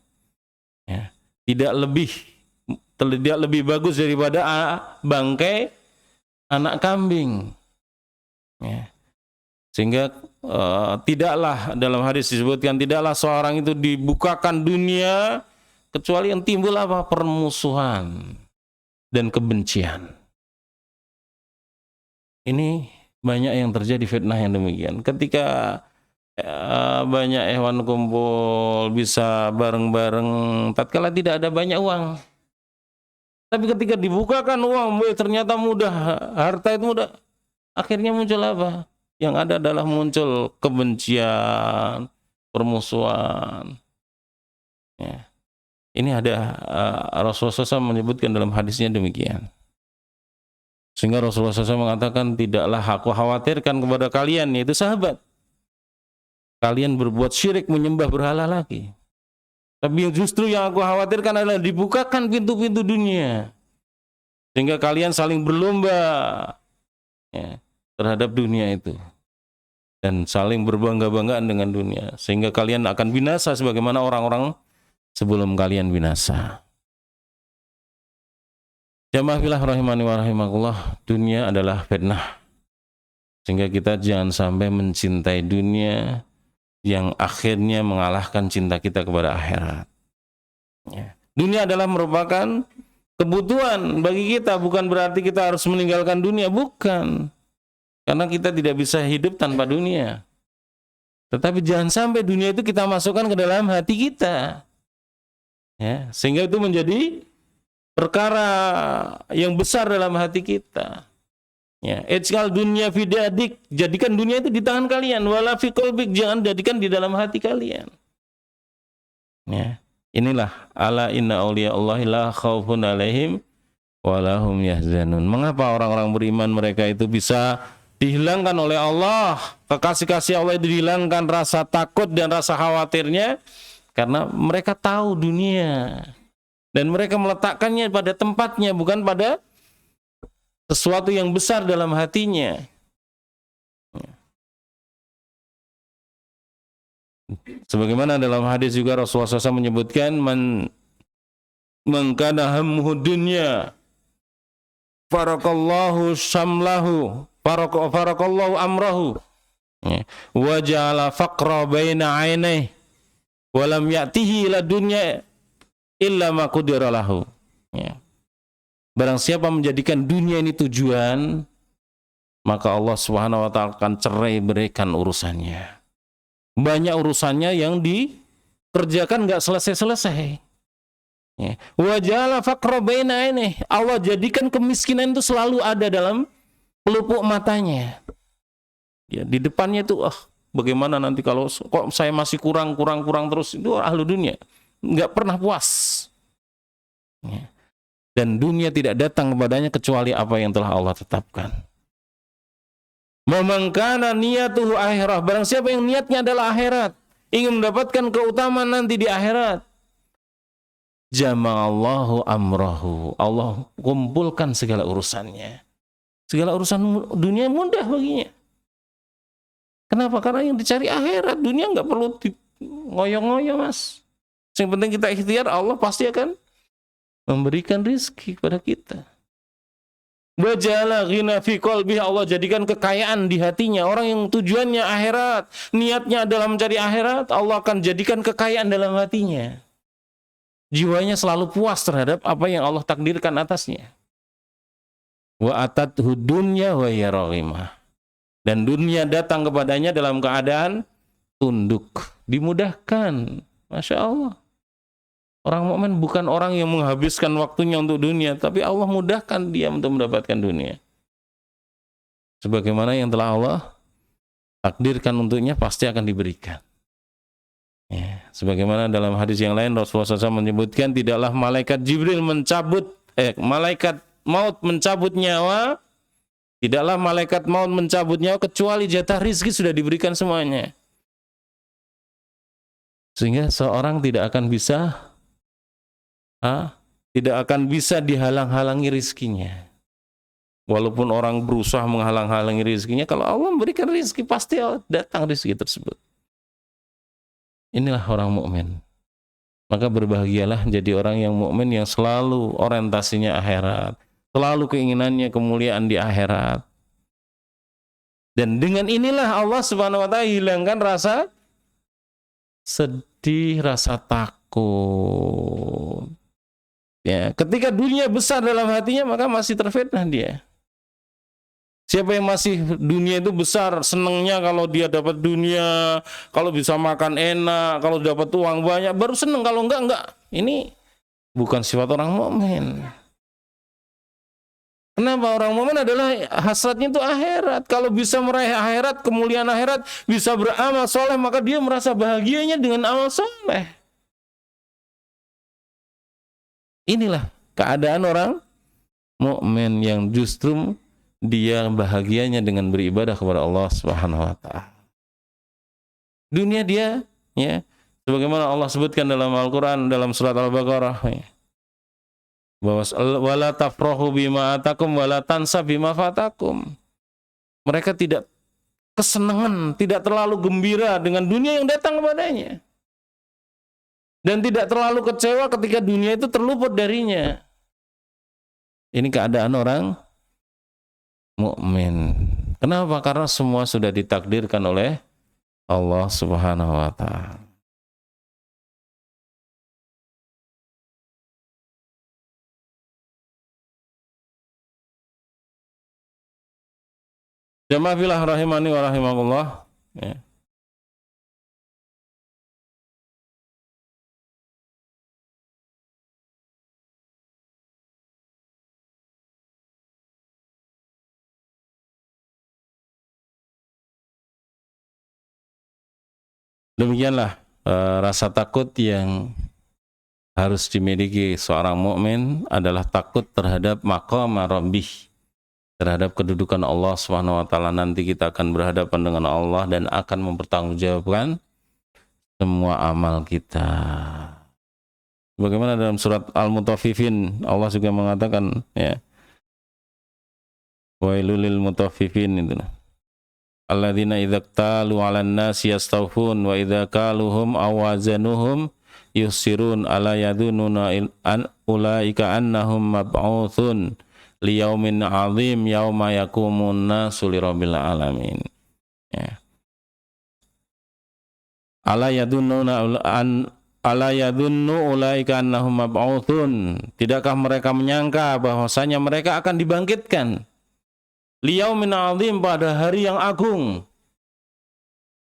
Ya. Tidak lebih bagus daripada bangkai anak kambing. Ya. Sehingga tidaklah, dalam hadis disebutkan, tidaklah seorang itu dibukakan dunia kecuali yang timbul apa? Permusuhan dan kebencian. Ini banyak yang terjadi fitnah yang demikian. Ketika banyak hewan kumpul, bisa bareng-bareng tatkala tidak ada banyak uang. Tapi ketika dibukakan uang, ternyata mudah, harta itu mudah. Akhirnya muncul apa? Yang ada adalah muncul kebencian, permusuhan. Ya. Ini ada Rasulullah SAW menyebutkan dalam hadisnya demikian. Sehingga Rasulullah SAW mengatakan, tidaklah aku khawatirkan kepada kalian, yaitu sahabat, kalian berbuat syirik, menyembah berhala lagi. Tapi justru yang aku khawatirkan adalah dibukakan pintu-pintu dunia, sehingga kalian saling berlomba, ya, terhadap dunia itu, dan saling berbangga-banggaan dengan dunia, sehingga kalian akan binasa sebagaimana orang-orang sebelum kalian binasa. Jamaah fillah rahimani wa rahimakumullah, dunia adalah fitnah, sehingga kita jangan sampai mencintai dunia yang akhirnya mengalahkan cinta kita kepada akhirat. Ya. Dunia adalah merupakan kebutuhan bagi kita, bukan berarti kita harus meninggalkan dunia, bukan. Karena kita tidak bisa hidup tanpa dunia. Tetapi jangan sampai dunia itu kita masukkan ke dalam hati kita. Ya, sehingga itu menjadi perkara yang besar dalam hati kita. Ya, ij'al dunya fi yadik, jadikan dunia itu di tangan kalian, wala fi qalbik, jangan jadikan di dalam hati kalian. Ya, inilah ala inna auliya Allahi la khaufun alaihim wa lahum yahzanun. Mengapa orang-orang beriman mereka itu bisa dihilangkan oleh Allah, kekasih-kasih Allah itu dihilangkan rasa takut dan rasa khawatirnya? Karena mereka tahu dunia dan mereka meletakkannya pada tempatnya, bukan pada sesuatu yang besar dalam hatinya. Sebagaimana dalam hadis juga Rasulullah SAW menyebutkan man kana hammuhu dunya farakallahu syamlahu farakallahu amrahu wa ja'ala faqra baina 'ainaihi wa lam ya'tihi ila dunya illa ma qudira lahu. Barang siapa menjadikan dunia ini tujuan, maka Allah Subhanahu wa taala akan cerai berikan urusannya. Banyak urusannya yang dikerjakan nggak selesai-selesai. Wa ja'ala faqra baina 'ainaihi. Allah jadikan kemiskinan itu selalu ada dalam pelupuk matanya. Ya, di depannya itu bagaimana nanti kalau kok saya masih kurang terus, itu ahlu dunia nggak pernah puas. Ya. Dan dunia tidak datang kepadanya kecuali apa yang telah Allah tetapkan. Memangkana niyatuhu akhirah, barang siapa yang niatnya adalah akhirat, ingin mendapatkan keutamaan nanti di akhirat, jama'allahu amrahu, Allah kumpulkan segala urusannya. Segala urusan dunia mudah baginya. Kenapa? Karena yang dicari akhirat. Dunia nggak perlu ngoyo-ngoyo, mas. Yang penting kita ikhtiar, Allah pasti akan memberikan rizki kepada kita. Wajala ghina fi qalbihi, Allah jadikan kekayaan di hatinya. Orang yang tujuannya akhirat, niatnya adalah mencari akhirat, Allah akan jadikan kekayaan dalam hatinya. Jiwanya selalu puas terhadap apa yang Allah takdirkan atasnya. Wa atathu dunya wa hiya raghimah. Dan dunia datang kepadanya dalam keadaan tunduk, dimudahkan. Masya Allah. Orang mukmin bukan orang yang menghabiskan waktunya untuk dunia, tapi Allah mudahkan dia untuk mendapatkan dunia. Sebagaimana yang telah Allah takdirkan untuknya pasti akan diberikan. Ya, sebagaimana dalam hadis yang lain Rasulullah SAW menyebutkan, tidaklah malaikat Jibril malaikat maut mencabut nyawa, tidaklah malaikat maut mencabut nyawa kecuali jatah rizki sudah diberikan semuanya. Sehingga seorang tidak akan bisa dihalang-halangi rizkinya. Walaupun orang berusaha menghalang-halangi rizkinya, kalau Allah memberikan rizki pasti datang rizki tersebut. Inilah orang mukmin. Maka berbahagialah jadi orang yang mukmin yang selalu orientasinya akhirat, selalu keinginannya kemuliaan di akhirat. Dan dengan inilah Allah Subhanahu wa taala hilangkan rasa sedih, rasa takut. Ya, ketika dunia besar dalam hatinya, maka masih terfitnah dia. Siapa yang masih dunia itu besar, senangnya kalau dia dapat dunia, kalau bisa makan enak, kalau dapat uang banyak, baru senang. Kalau enggak. Ini bukan sifat orang mukmin. Kenapa? Orang mukmin adalah hasratnya itu akhirat. Kalau bisa meraih akhirat, kemuliaan akhirat, bisa beramal soleh, maka dia merasa bahagianya dengan amal soleh. Inilah keadaan orang mukmin yang justru dia bahagianya dengan beribadah kepada Allah Subhanahu wa taala. Dunia dia, ya, sebagaimana Allah sebutkan dalam Al-Qur'an dalam surat Al-Baqarah, ya, bahwa wala tafrahu bima atakum wala tansa bima fatakum. Mereka tidak kesenangan, tidak terlalu gembira dengan dunia yang datang kepadanya. Dan tidak terlalu kecewa ketika dunia itu terluput darinya. Ini keadaan orang mukmin. Kenapa? Karena semua sudah ditakdirkan oleh Allah Subhanahu wa taala. Jamaah fillah rahimani wa rahimakumullah. Ya. Demikianlah rasa takut yang harus dimiliki seorang mukmin adalah takut terhadap maqam rabbih, terhadap kedudukan Allah Subhanahu wa taala. Nanti kita akan berhadapan dengan Allah dan akan mempertanggungjawabkan semua amal kita. Bagaimana dalam surat Al-Mutaffifin Allah juga mengatakan, ya, wailul lil mutaffifin itu. alladzina idza qtalu 'alan nasi yastawfun wa idza kaluhum aw wazanuhum yusirun ala yadununa an ulaika annahum mab'utsun liyaumin 'adzim yauma yaqumun nasu lirabbil alamin. Ya. Ala yadununa an ala yadunnu ulaika annahum mab'utsun. Tidakkah mereka menyangka bahwasanya mereka akan dibangkitkan liyaumin 'adzim, pada hari yang agung.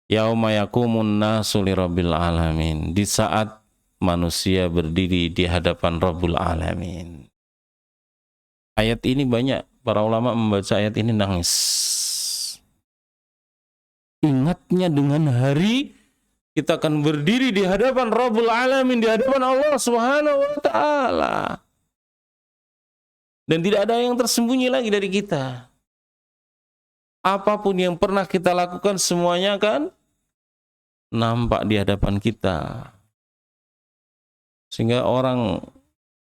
Yauma yaqumun nasu lirabbil alamin, di saat manusia berdiri di hadapan Rabbul Alamin. Ayat ini banyak para ulama membaca ayat ini nangis. Ingatnya dengan hari kita akan berdiri di hadapan Rabbul Alamin, di hadapan Allah Subhanahu wa taala. Dan tidak ada yang tersembunyi lagi dari kita. Apapun yang pernah kita lakukan semuanya akan nampak di hadapan kita. Sehingga orang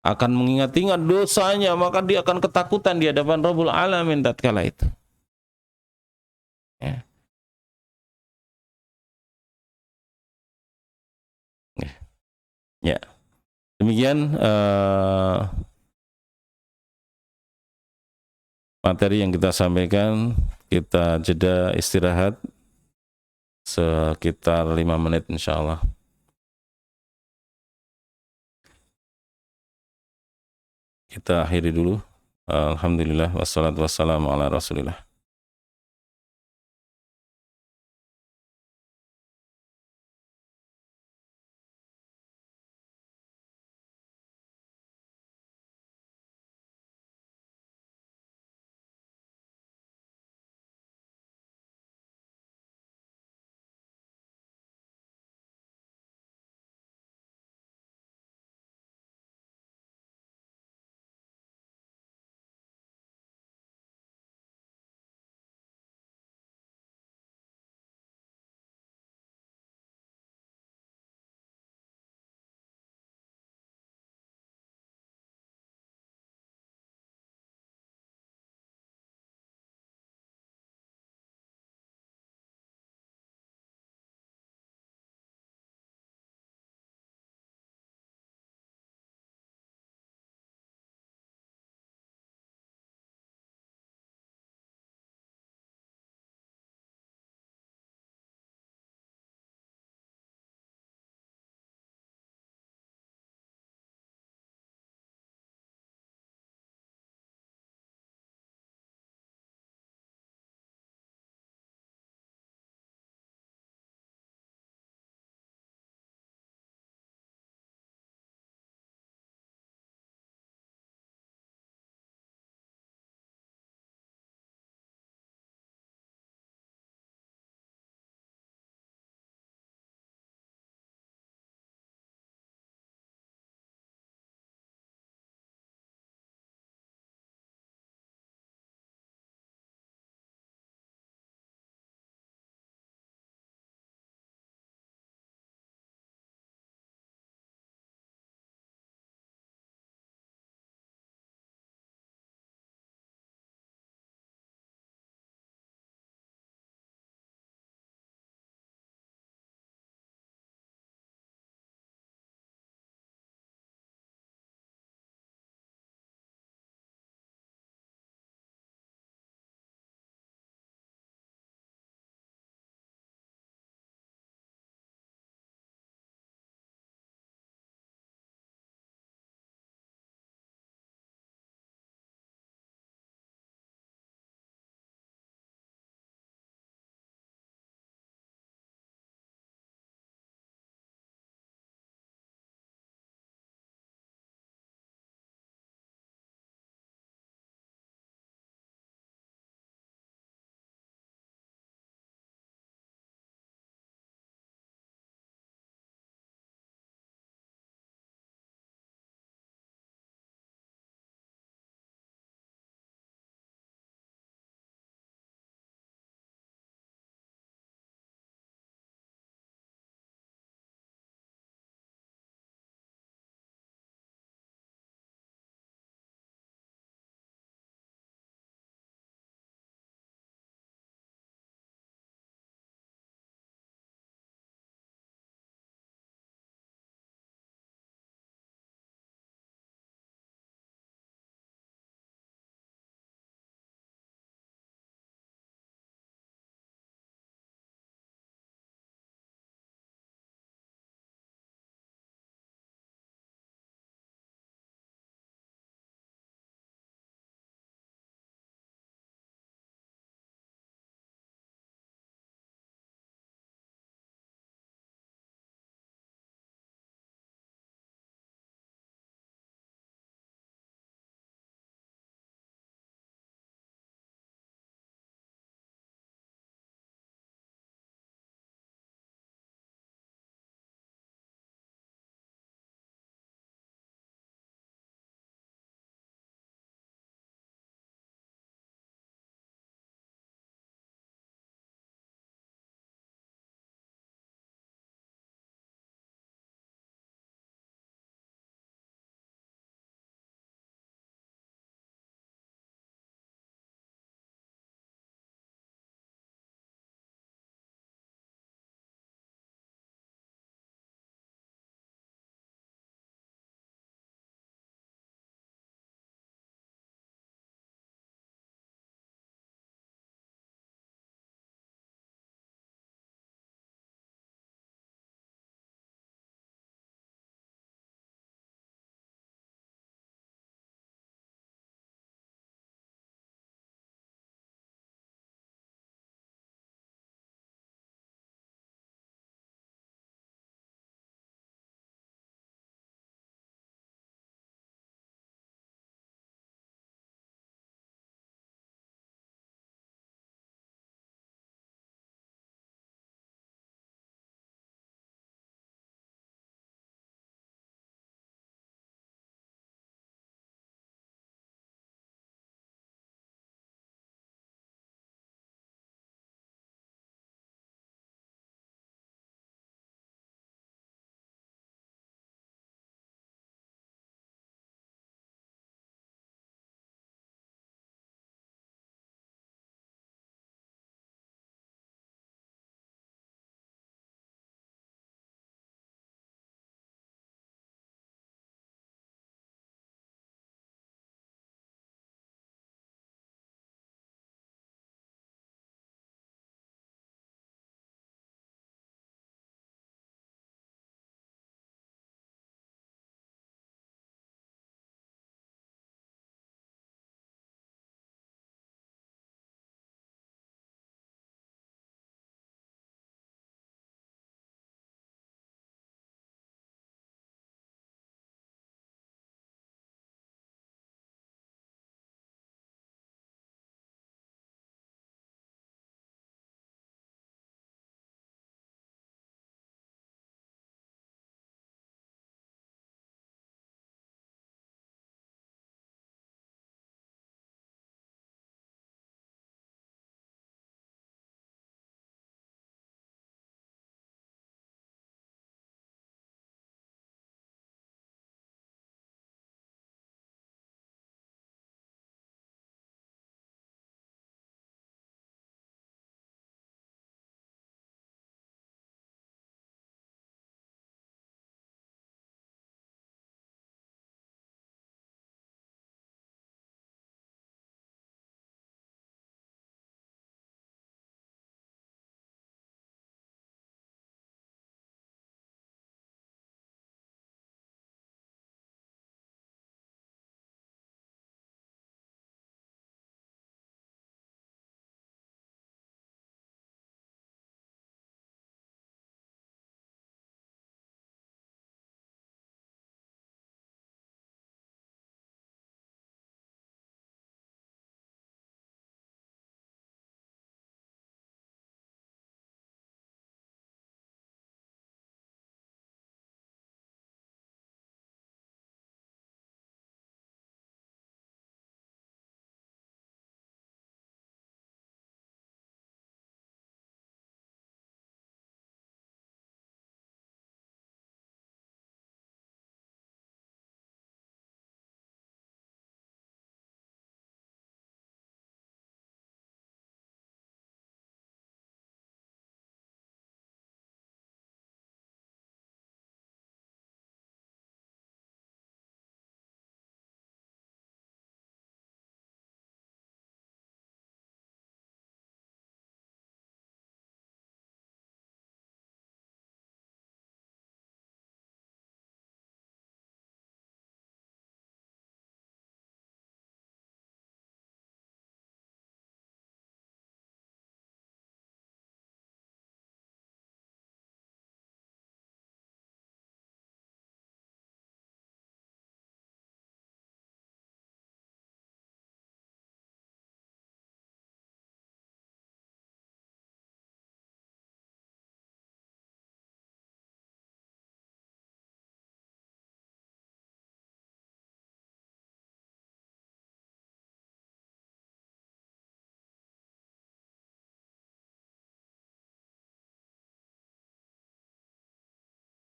akan mengingat-ingat dosanya, maka dia akan ketakutan di hadapan Rabbul Alamin tatkala itu. Ya. Ya. Demikian materi yang kita sampaikan. Kita jeda istirahat sekitar 5 menit insya Allah. Kita akhiri dulu. Alhamdulillah wassalatu wassalamu ala Rasulillah.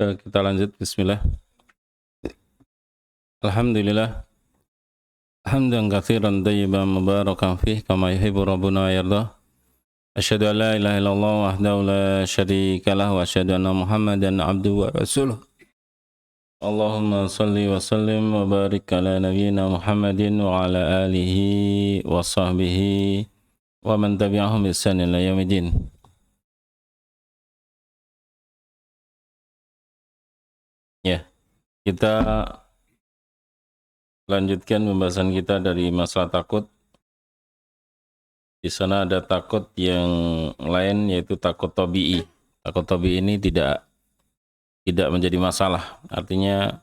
Kita lanjut, bismillah. Alhamdulillah, hamdan katsiran tayyiban mubarakan fih kama yuhibbu rabbuna wa yardah. Asyhadu an la ilaha illallah wahdahu la syarika lah wa asyhadu anna Muhammadan abduhu wa rasuluh. Allahumma salli wa sallim wa barik ala nabiyyina Muhammadin wa ala alihi wa sahbihi wa man tabi'ahum bi ihsan ila yaumil. Ya, kita lanjutkan pembahasan kita dari masalah takut. Di sana ada takut yang lain, yaitu takut tabi'i. Takut tabi'i ini tidak menjadi masalah. Artinya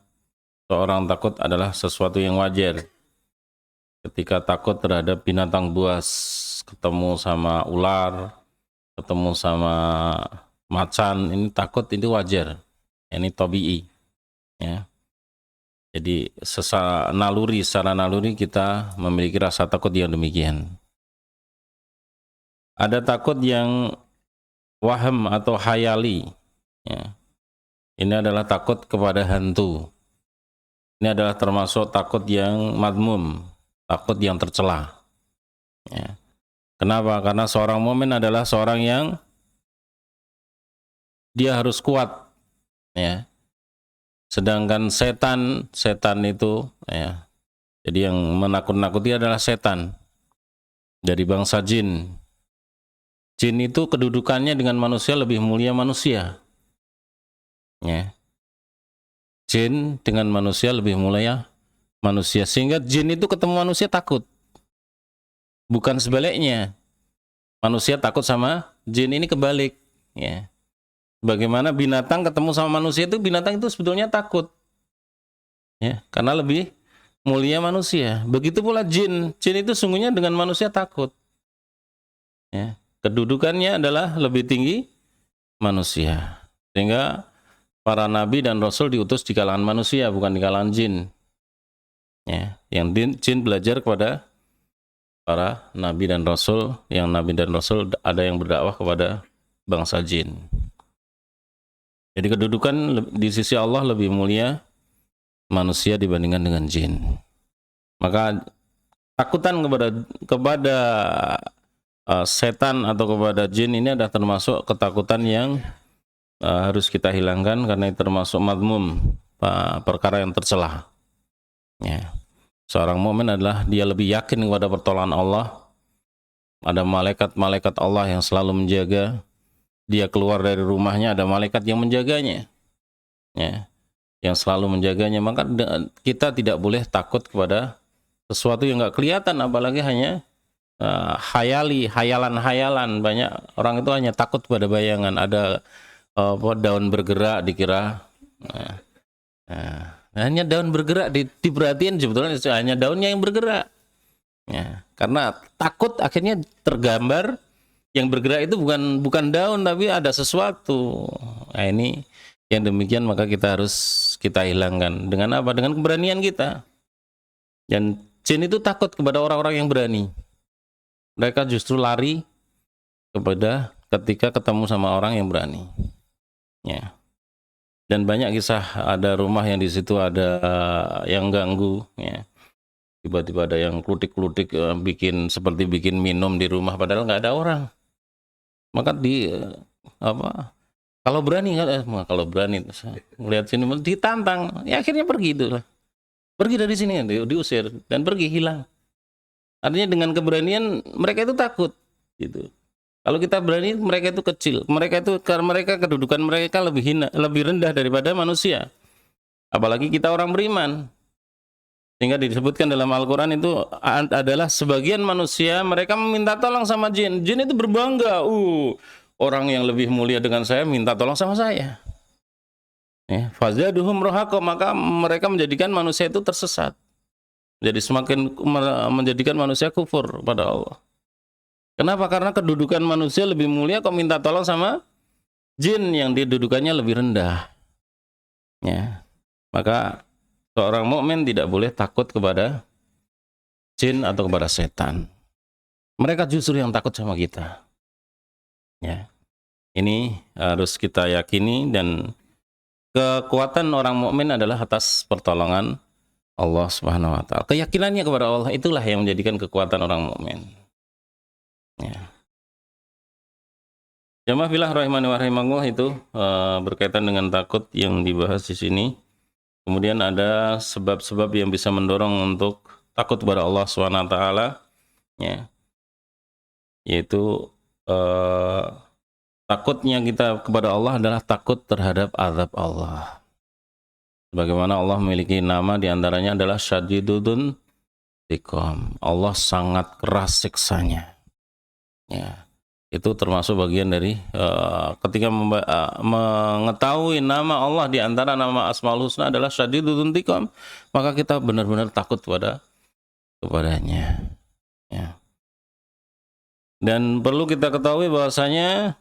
seorang takut adalah sesuatu yang wajar. Ketika takut terhadap binatang buas, ketemu sama ular, ketemu sama macan, ini takut, itu wajar. Ini tabi'i. Ya. Jadi secara naluri kita memiliki rasa takut yang demikian. Ada takut yang waham atau khayali. Ya. Ini adalah takut kepada hantu. Ini adalah termasuk takut yang madmum, takut yang tercela. Ya. Kenapa? Karena seorang mukmin adalah seorang yang dia harus kuat. Ya. Sedangkan setan itu, ya, jadi yang menakut-nakuti adalah setan dari bangsa jin. Jin itu kedudukannya dengan manusia lebih mulia manusia. Ya. Jin dengan manusia lebih mulia manusia, sehingga jin itu ketemu manusia takut. Bukan sebaliknya. Manusia takut sama jin, ini kebalik. Ya. Bagaimana binatang ketemu sama manusia itu, binatang itu sebetulnya takut. Ya, karena lebih mulia manusia. Begitu pula jin. Jin itu sungguhnya dengan manusia takut. Ya, kedudukannya adalah lebih tinggi manusia. Sehingga para nabi dan rasul diutus di kalangan manusia, bukan di kalangan jin. Ya, yang jin belajar kepada para nabi dan rasul, yang nabi dan rasul ada yang berdakwah kepada bangsa jin. Jadi kedudukan di sisi Allah lebih mulia manusia dibandingkan dengan jin. Maka takutan kepada setan atau kepada jin ini adalah termasuk ketakutan yang harus kita hilangkan, karena itu termasuk madmum, perkara yang tercela. Ya. Seorang mukmin adalah dia lebih yakin kepada pertolongan Allah. Ada malaikat-malaikat Allah yang selalu menjaga. Dia keluar dari rumahnya, ada malaikat yang menjaganya, ya, yang selalu menjaganya. Maka kita tidak boleh takut kepada sesuatu yang nggak kelihatan, apalagi hanya hayalan-hayalan. Banyak orang itu hanya takut pada bayangan. Ada daun bergerak dikira, hanya daun bergerak, diperhatiin sebetulnya hanya daunnya yang bergerak. Ya, karena takut akhirnya tergambar yang bergerak itu bukan daun, tapi ada sesuatu. Nah, ini yang demikian maka kita hilangkan. Dengan apa? Dengan keberanian kita. Dan jin itu takut kepada orang-orang yang berani. Mereka justru lari ketika ketemu sama orang yang berani. Ya. Dan banyak kisah, ada rumah yang di situ ada yang ganggu. Ya. Tiba-tiba ada yang klutik-klutik, seperti bikin minum di rumah, padahal nggak ada orang. Maka kalau berani melihat sini ditantang, ya akhirnya pergi dari sini, diusir dan pergi, hilang. Artinya dengan keberanian mereka itu takut, gitu. Kalau kita berani, mereka itu kecil, karena mereka kedudukan mereka lebih rendah daripada manusia, apalagi kita orang beriman. Sehingga disebutkan dalam Al-Quran itu adalah sebagian manusia mereka meminta tolong sama jin. Jin itu berbangga, orang yang lebih mulia dengan saya minta tolong sama saya. Fazaduhum rohaqo, maka mereka menjadikan manusia itu tersesat. Jadi semakin menjadikan manusia kufur pada Allah. Kenapa? Karena kedudukan manusia lebih mulia, kok minta tolong sama jin yang kedudukannya lebih rendah. Ya. Maka seorang mukmin tidak boleh takut kepada jin atau kepada setan. Mereka justru yang takut sama kita. Ya. Ini harus kita yakini dan kekuatan orang mukmin adalah atas pertolongan Allah Subhanahu wa taala. Keyakinannya kepada Allah itulah yang menjadikan kekuatan orang mukmin. Ya. Jamaah fillah rahimani wa rahimakumullah, itu berkaitan dengan takut yang dibahas di sini. Kemudian ada sebab-sebab yang bisa mendorong untuk takut kepada Allah Subhanahu wa taala, ya. Yaitu takutnya kita kepada Allah adalah takut terhadap azab Allah. Sebagaimana Allah memiliki nama, diantaranya adalah Syadidudun Tiqam. Allah sangat keras siksanya. Ya, itu termasuk bagian dari ketika mengetahui nama Allah, diantara nama Asmaul Husna adalah Syadidudun Tiqam, maka kita benar-benar takut kepadanya. Ya. Dan perlu kita ketahui bahwasanya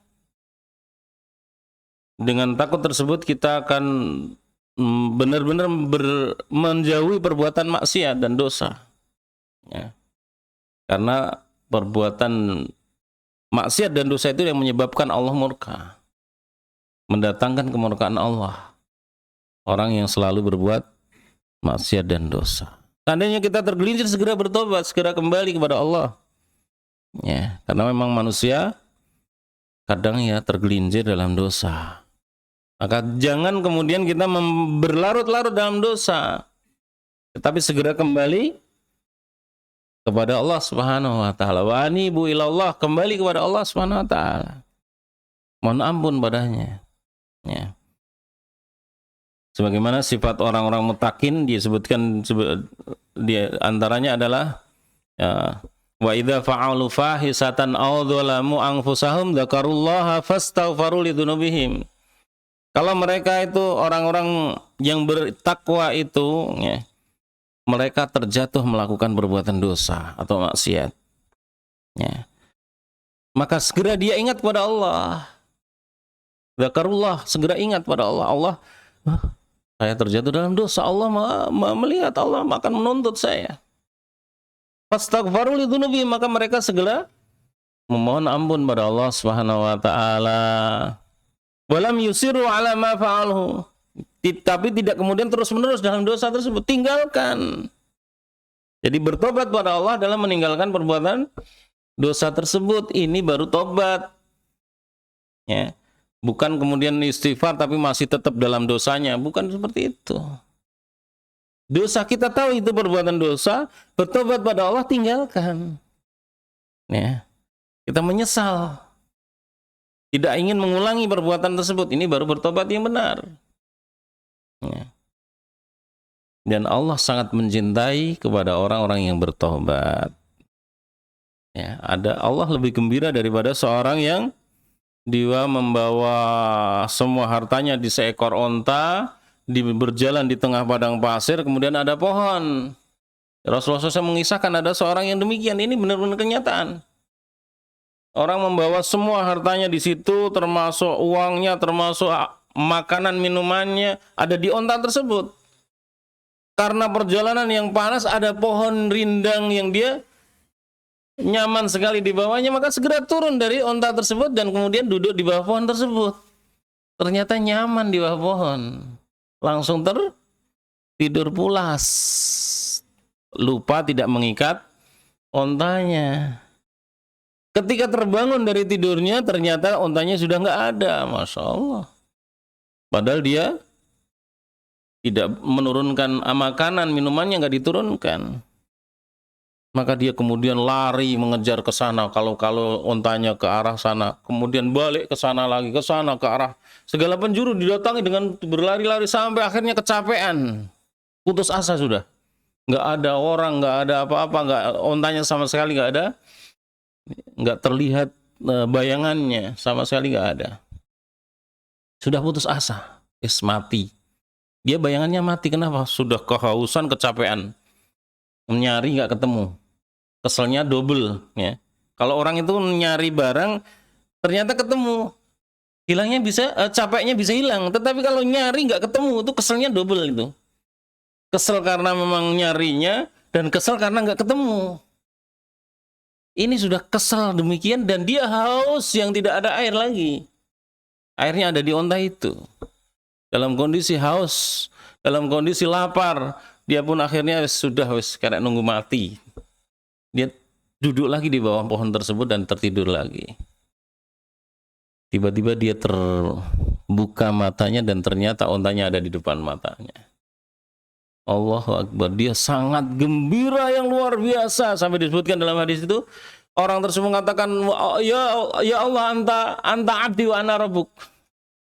dengan takut tersebut kita akan benar-benar menjauhi perbuatan maksiat dan dosa, ya. Karena perbuatan maksiat dan dosa itu yang menyebabkan Allah murka, mendatangkan kemurkaan Allah, orang yang selalu berbuat maksiat dan dosa. Seandainya kita tergelincir, segera bertobat, segera kembali kepada Allah, ya. Karena memang manusia kadang ya tergelincir dalam dosa. Maka jangan kemudian kita berlarut-larut dalam dosa, tetapi segera kembali kepada Allah Subhanahu wa taala. Wa anibu ilallah, kembali kepada Allah Subhanahu wa taala. Mohon ampun padanya. Ya. Sebagaimana sifat orang-orang mutakin disebutkan di antaranya adalah ya, wa idza fa'alu fahisatan aw dzalamu anfusahum dzakarullaha fastaghfaru lidzunubihim. Kalau mereka itu orang-orang yang bertakwa itu, ya, mereka terjatuh melakukan perbuatan dosa atau maksiat, ya, maka segera dia ingat kepada Allah. Dzakarullah, segera ingat pada Allah. Allah, saya terjatuh dalam dosa, Allah melihat, Allah akan menuntut saya. Fastaghfaru lidzunubihim, maka mereka segera memohon ampun pada Allah Subhanahu wa taala. Walam yusiru ala ma fa'alhu, tapi tidak kemudian terus-menerus dalam dosa tersebut, tinggalkan. Jadi bertobat pada Allah adalah meninggalkan perbuatan dosa tersebut. Ini baru tobat, ya. Bukan kemudian istighfar tapi masih tetap dalam dosanya, bukan seperti itu. Dosa kita tahu itu perbuatan dosa, bertobat pada Allah, tinggalkan, ya. Kita menyesal, tidak ingin mengulangi perbuatan tersebut, ini baru bertobat yang benar, ya. Dan Allah sangat mencintai kepada orang-orang yang bertobat, ya. Allah lebih gembira daripada seorang yang dia membawa semua hartanya di seekor onta, berjalan di tengah padang pasir, kemudian ada pohon. Rasulullah SAW mengisahkan ada seorang yang demikian. Ini benar-benar kenyataan. Orang membawa semua hartanya di situ, termasuk uangnya, termasuk makanan minumannya, ada di onta tersebut. Karena perjalanan yang panas, ada pohon rindang yang dia nyaman sekali di bawahnya, maka segera turun dari onta tersebut dan kemudian duduk di bawah pohon tersebut. Ternyata nyaman di bawah pohon. Langsung tidur pulas. Lupa tidak mengikat ontanya. Ketika terbangun dari tidurnya, ternyata ontanya sudah nggak ada. Masya Allah. Padahal dia tidak menurunkan makanan, minumannya nggak diturunkan. Maka dia kemudian lari mengejar ke sana. Kalau ontanya ke arah sana, kemudian balik ke sana lagi, ke sana, ke arah segala penjuru didatangi dengan berlari-lari sampai akhirnya kecapean, putus asa sudah. Nggak ada orang, nggak ada apa-apa, nggak, ontanya sama sekali nggak ada. Nggak terlihat bayangannya, sama sekali nggak ada. Sudah putus asa, mati. Dia bayangannya mati, kenapa? Sudah kehausan, kecapean, nyari nggak ketemu, keselnya double, ya. Kalau orang itu nyari barang, ternyata ketemu, hilangnya bisa, capeknya bisa hilang. Tetapi kalau nyari nggak ketemu, itu keselnya double itu. Kesel karena memang nyarinya, dan kesel karena nggak ketemu. Ini sudah kesal demikian dan dia haus yang tidak ada air lagi. Airnya ada di onta itu. dalam kondisi haus, dalam kondisi lapar, dia pun akhirnya sudah kayak nunggu mati. Dia duduk lagi di bawah pohon tersebut dan tertidur lagi. Tiba-tiba dia terbuka matanya dan ternyata ontanya ada di depan matanya. Allahu Akbar, dia sangat gembira yang luar biasa. Sampai disebutkan dalam hadis itu, orang tersebut mengatakan, ya Allah, anta abdi wa ana rabbuk.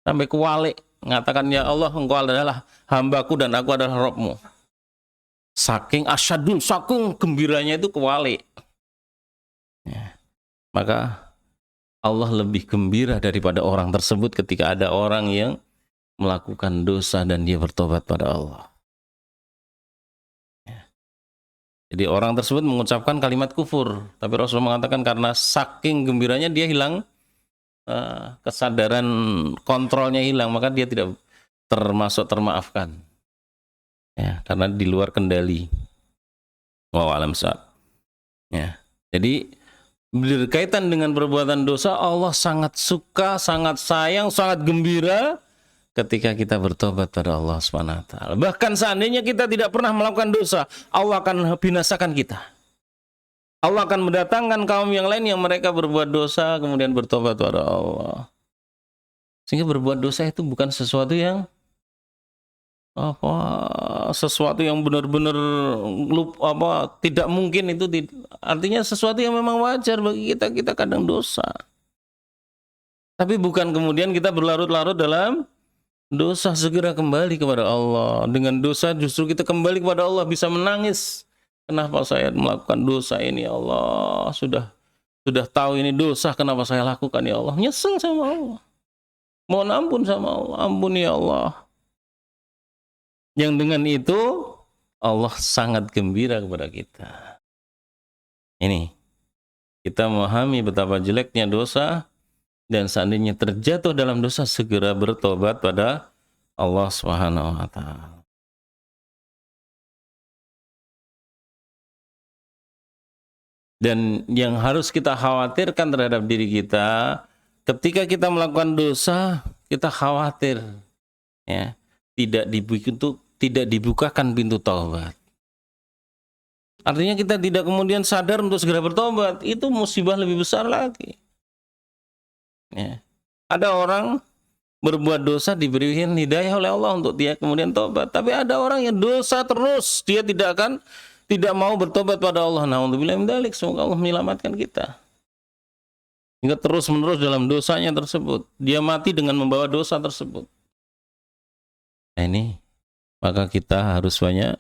Sampai kuwalik, mengatakan, ya Allah, engkau adalah hambaku dan aku adalah Rabbmu. Saking asyadun, saking gembiranya itu kuwalik. Ya. Maka Allah lebih gembira daripada orang tersebut ketika ada orang yang melakukan dosa dan dia bertobat pada Allah. Ya. Jadi orang tersebut mengucapkan kalimat kufur, tapi Rasulullah mengatakan karena saking gembiranya dia hilang kesadaran, kontrolnya hilang, maka dia tidak termasuk termaafkan. Ya, karena di luar kendali. Wallahu a'lam bishawab. Ya. Jadi berkaitan dengan perbuatan dosa, Allah sangat suka, sangat sayang, sangat gembira ketika kita bertobat pada Allah Subhanahu wa taala. Bahkan seandainya kita tidak pernah melakukan dosa, Allah akan binasakan kita. Allah akan mendatangkan kaum yang lain yang mereka berbuat dosa kemudian bertobat pada Allah. Sehingga berbuat dosa itu bukan sesuatu yang sesuatu yang benar-benar tidak mungkin, itu artinya sesuatu yang memang wajar bagi kita kadang dosa, tapi bukan kemudian kita berlarut-larut dalam dosa. Segera kembali kepada Allah. Dengan dosa justru kita kembali kepada Allah, bisa menangis, kenapa saya melakukan dosa ini, ya Allah, sudah tahu ini dosa, kenapa saya lakukan, ya Allah. Nyesel sama Allah, mohon ampun sama Allah, ampun ya Allah. Yang dengan itu Allah sangat gembira kepada kita. Ini kita memahami betapa jeleknya dosa, dan seandainya terjatuh dalam dosa segera bertobat pada Allah Subhanahu wa taala. Dan yang harus kita khawatirkan terhadap diri kita, ketika kita melakukan dosa, kita khawatir ya, tidak dibukakan pintu taubat. Artinya kita tidak kemudian sadar untuk segera bertobat, itu musibah lebih besar lagi. Ya. Ada orang berbuat dosa diberikan hidayah oleh Allah untuk dia kemudian tobat, tapi ada orang yang dosa terus, dia tidak mau bertobat pada Allah. Na'udzubillah min dzalik, semoga Allah menyelamatkan kita. Hingga terus-menerus dalam dosanya tersebut, dia mati dengan membawa dosa tersebut. Nah ini, maka kita harus banyak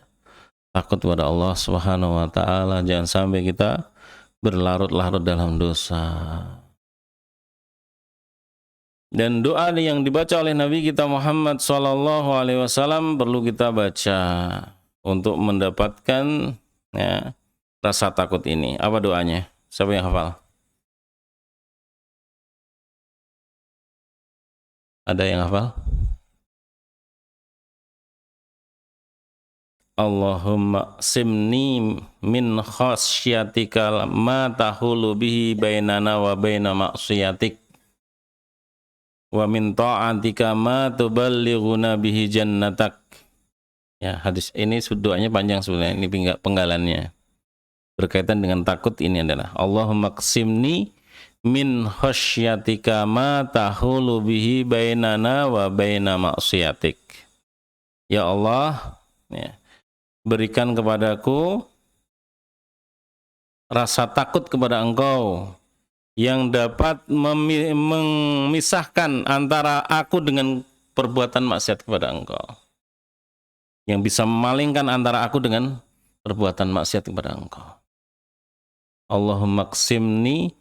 takut kepada Allah Subhanahu wa taala, jangan sampai kita berlarut-larut dalam dosa. Dan doa yang dibaca oleh Nabi kita Muhammad SAW perlu kita baca untuk mendapatkan ya, rasa takut ini. Apa doanya? Siapa yang hafal? Ada yang hafal? Allahumma simni min khasyatika ma tahulu bihi bainana wa baina ma'siyatik, wa min ta'atika ma tuballighuna bihi jannatak. Ya, hadis ini doanya panjang sebenarnya, ini penggalannya. Berkaitan dengan takut ini adalah Allahumma qsimni min khasyatika ma tahulu bihi bainana wa baina ma'siyatik. Ya Allah, ya, berikan kepadaku rasa takut kepada Engkau yang dapat memisahkan antara aku dengan perbuatan maksiat kepada Engkau, yang bisa memalingkan antara aku dengan perbuatan maksiat kepada Engkau. Allahumma qsimni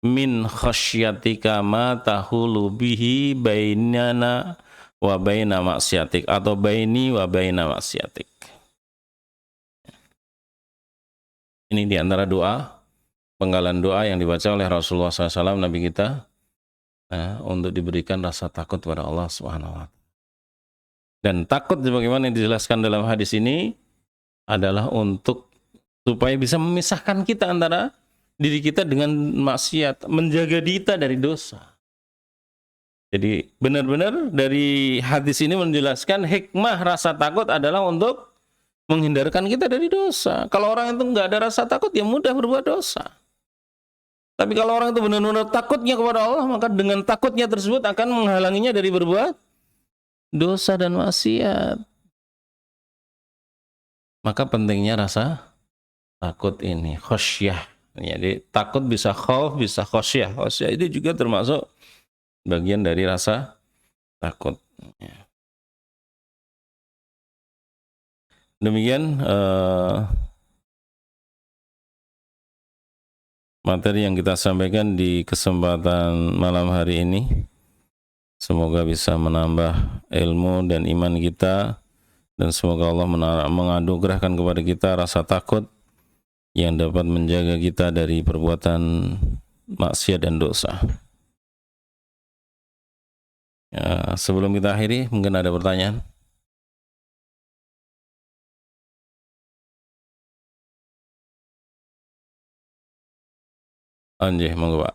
min khasyatika ma tahulu bihi bainana wa baina maksiatik, atau baini wa baina maksiatik. Ini diantara doa, penggalan doa yang dibaca oleh Rasulullah SAW, Nabi kita, untuk diberikan rasa takut kepada Allah Subhanahu wa taala. Dan takut sebagaimana yang dijelaskan dalam hadis ini adalah untuk supaya bisa memisahkan kita antara diri kita dengan maksiat, menjaga kita dari dosa. Jadi benar-benar dari hadis ini menjelaskan hikmah rasa takut adalah untuk menghindarkan kita dari dosa. Kalau orang itu nggak ada rasa takut, ya mudah berbuat dosa. Tapi kalau orang itu benar-benar takutnya kepada Allah, maka dengan takutnya tersebut akan menghalanginya dari berbuat dosa dan maksiat. Maka pentingnya rasa takut ini, khosyah. Jadi takut bisa khauf, bisa khosyah. Khosyah itu juga termasuk bagian dari rasa takut. Demikian materi yang kita sampaikan di kesempatan malam hari ini. Semoga bisa menambah ilmu dan iman kita, dan semoga Allah menganugerahkan kepada kita rasa takut yang dapat menjaga kita dari perbuatan maksiat dan dosa. Ya, sebelum kita akhiri, mungkin ada pertanyaan? Anjay, monggo Pak.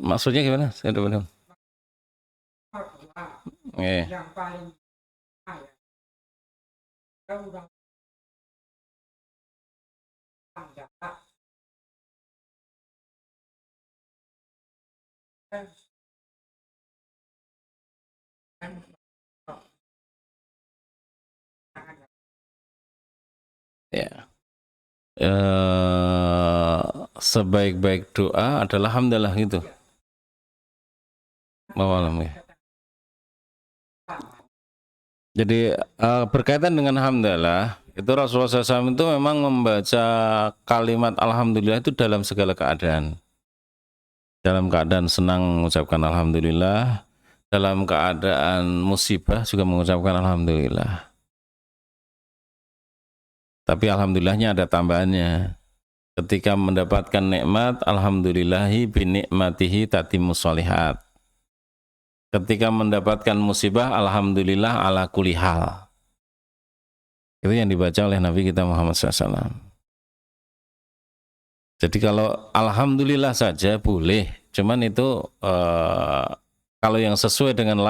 Maksudnya gimana? Saya udah benar. Yang paling ya. Sebaik-baik doa adalah hamdalah gitu. Mawalam ya. Jadi berkaitan dengan hamdalah, itu Rasulullah SAW itu memang membaca kalimat alhamdulillah itu dalam segala keadaan. Dalam keadaan senang mengucapkan alhamdulillah, dalam keadaan musibah juga mengucapkan alhamdulillah. Tapi alhamdulillahnya ada tambahannya. Ketika mendapatkan nikmat, alhamdulillahi binikmatihi tatimmus sholihat. Ketika mendapatkan musibah, alhamdulillah ala kulli hal. Itu yang dibaca oleh Nabi kita Muhammad SAW. Jadi kalau alhamdulillah saja boleh, cuman itu kalau yang sesuai dengan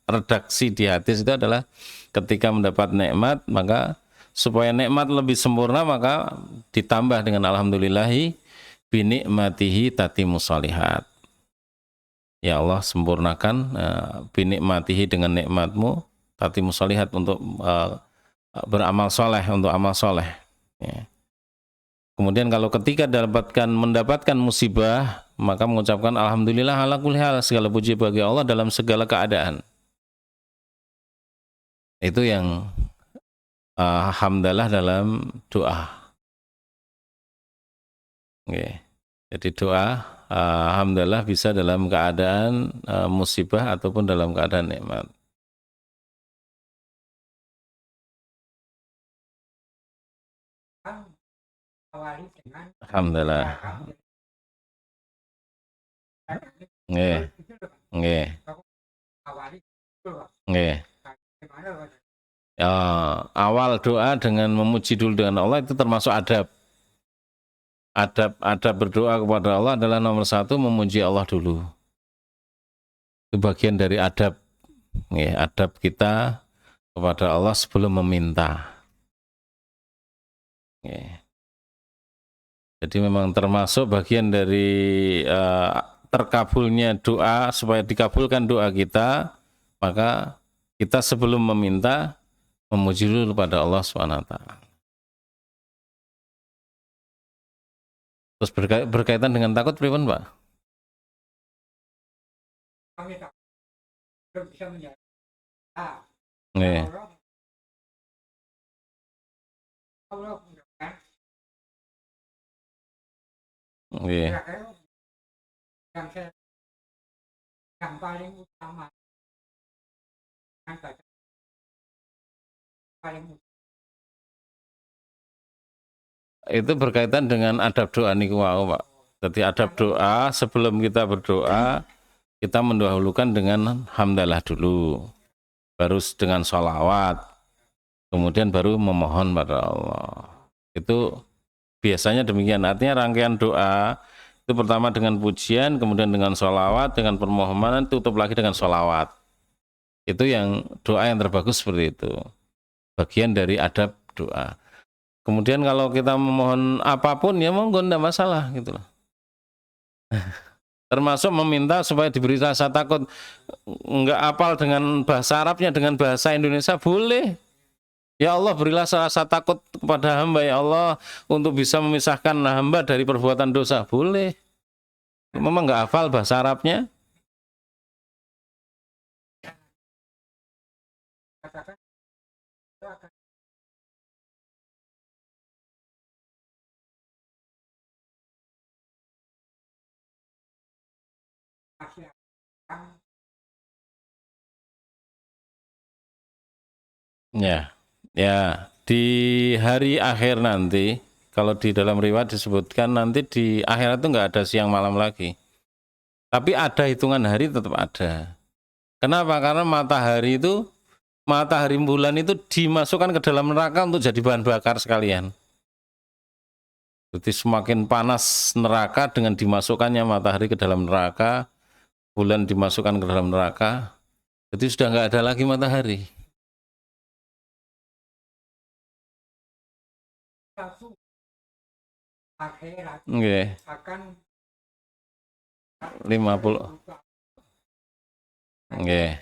redaksi di hadis itu adalah ketika mendapat nikmat, maka supaya nikmat lebih sempurna maka ditambah dengan alhamdulillahi binikmatihi tatimmus sholihat. Ya Allah, sempurnakan binikmatihi dengan nikmatmu tatimmus sholihat untuk beramal soleh, untuk amal soleh. Ya. Kemudian kalau ketika mendapatkan musibah, maka mengucapkan alhamdulillah ala kulli hal, segala puji bagi Allah dalam segala keadaan. Itu yang hamdalah dalam doa. Okay. Jadi doa alhamdulillah bisa dalam keadaan musibah ataupun dalam keadaan nikmat. Alhamdulillah. Nggih. Nggih. Nggih. Awal doa dengan memuji dulu dengan Allah itu termasuk adab. Adab berdoa kepada Allah adalah nomor satu memuji Allah dulu. Itu bagian dari adab. Nggih, adab kita kepada Allah sebelum meminta. Nggih. Jadi memang termasuk bagian dari terkabulnya doa, supaya dikabulkan doa kita, maka kita sebelum meminta memuji dulu kepada Allah SWT. Terus berkaitan dengan takut, pripun Pak? Nggih. Nggih. Yang paling utama paling Itu berkaitan dengan adab doa niku wau, Pak. Jadi adab doa, sebelum kita berdoa, kita mendahulukan dengan hamdalah dulu. Baru dengan sholawat. Kemudian baru memohon pada Allah. Itu biasanya demikian. Artinya rangkaian doa itu pertama dengan pujian, kemudian dengan sholawat, dengan permohonan, tutup lagi dengan sholawat. Itu yang doa yang terbagus seperti itu. Bagian dari adab doa. Kemudian kalau kita memohon apapun ya monggo enggak masalah gitu loh. Termasuk meminta supaya diberi rasa takut, enggak apal dengan bahasa Arabnya, dengan bahasa Indonesia boleh. Ya Allah, berilah rasa takut kepada hamba ya Allah untuk bisa memisahkan hamba dari perbuatan dosa, boleh. Memang enggak hafal bahasa Arabnya? katakan itu akan masih akan Ya, ya di hari akhir nanti, kalau di dalam riwayat disebutkan nanti di akhirat itu nggak ada siang malam lagi. Tapi ada hitungan hari tetap ada. Kenapa? Karena matahari bulan itu dimasukkan ke dalam neraka untuk jadi bahan bakar sekalian. Jadi semakin panas neraka dengan dimasukkannya matahari ke dalam neraka, bulan dimasukkan ke dalam neraka, jadi sudah nggak ada lagi matahari. satu akhirat Nggih, akan 50. Nggih.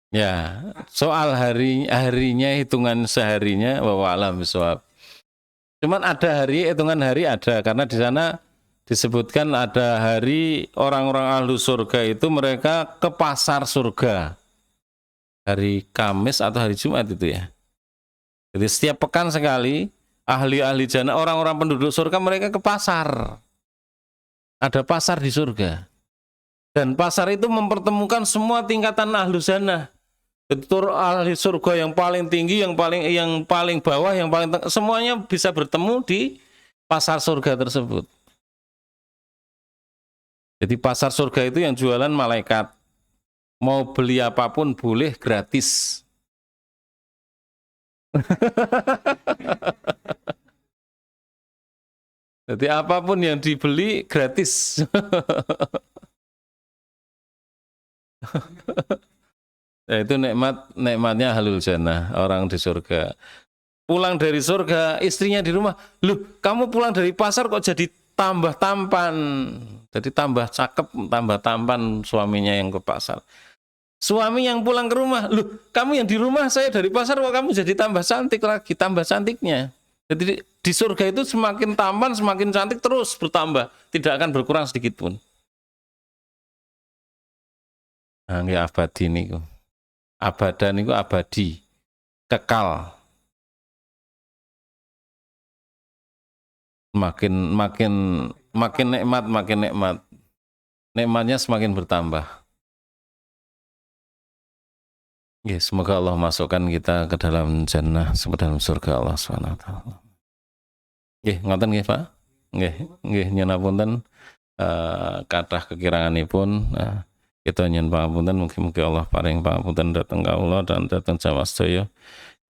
Ya, soal harinya, hitungan seharinya, wa alam bisawab. Cuman ada hari, hitungan hari ada, karena di sana disebutkan ada hari orang-orang ahlu surga itu mereka ke pasar surga. Hari Kamis atau hari Jumat itu ya. Jadi setiap pekan sekali, ahli-ahli jannah, orang-orang penduduk surga mereka ke pasar. Ada pasar di surga. Dan pasar itu mempertemukan semua tingkatan ahlu jannah. Betul, ahli surga yang paling tinggi, yang paling bawah, yang paling semuanya bisa bertemu di pasar surga tersebut. Jadi pasar surga itu yang jualan malaikat. Mau beli apapun boleh gratis. Jadi apapun yang dibeli gratis. Ya, itu nikmatnya ahlul jannah, orang di surga. Pulang dari surga, istrinya di rumah. Loh, kamu pulang dari pasar kok jadi tambah tampan. Jadi tambah cakep, tambah tampan suaminya yang ke pasar. Suami yang pulang ke rumah, loh, kamu yang di rumah, saya dari pasar kok kamu jadi tambah cantik lagi, tambah cantiknya. Jadi di surga itu semakin tampan, semakin cantik terus bertambah, tidak akan berkurang sedikit pun. Nah, ini abadi niku. Abadan niku abadi, kekal. Makin nikmat. Nikmatnya semakin bertambah. Ya, semoga Allah masukkan kita ke dalam jannah, ke dalam surga Allah SWT. Nggih, ngoten nggih, Pak. Nggih, nyuwun ngapunten kathah kekiranganipun. Kita nyuwun pangapunten, mugi-mugi Allah paring pangapunten dhateng kawula dan dhateng jamaah sedaya.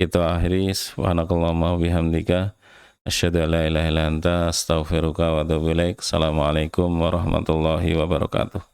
Kita akhiri subhanakallahumma bihamdika asyhadu an la ilaha illa anta astaghfiruka wa atubu ilaik. Assalamualaikum warahmatullahi wabarakatuh.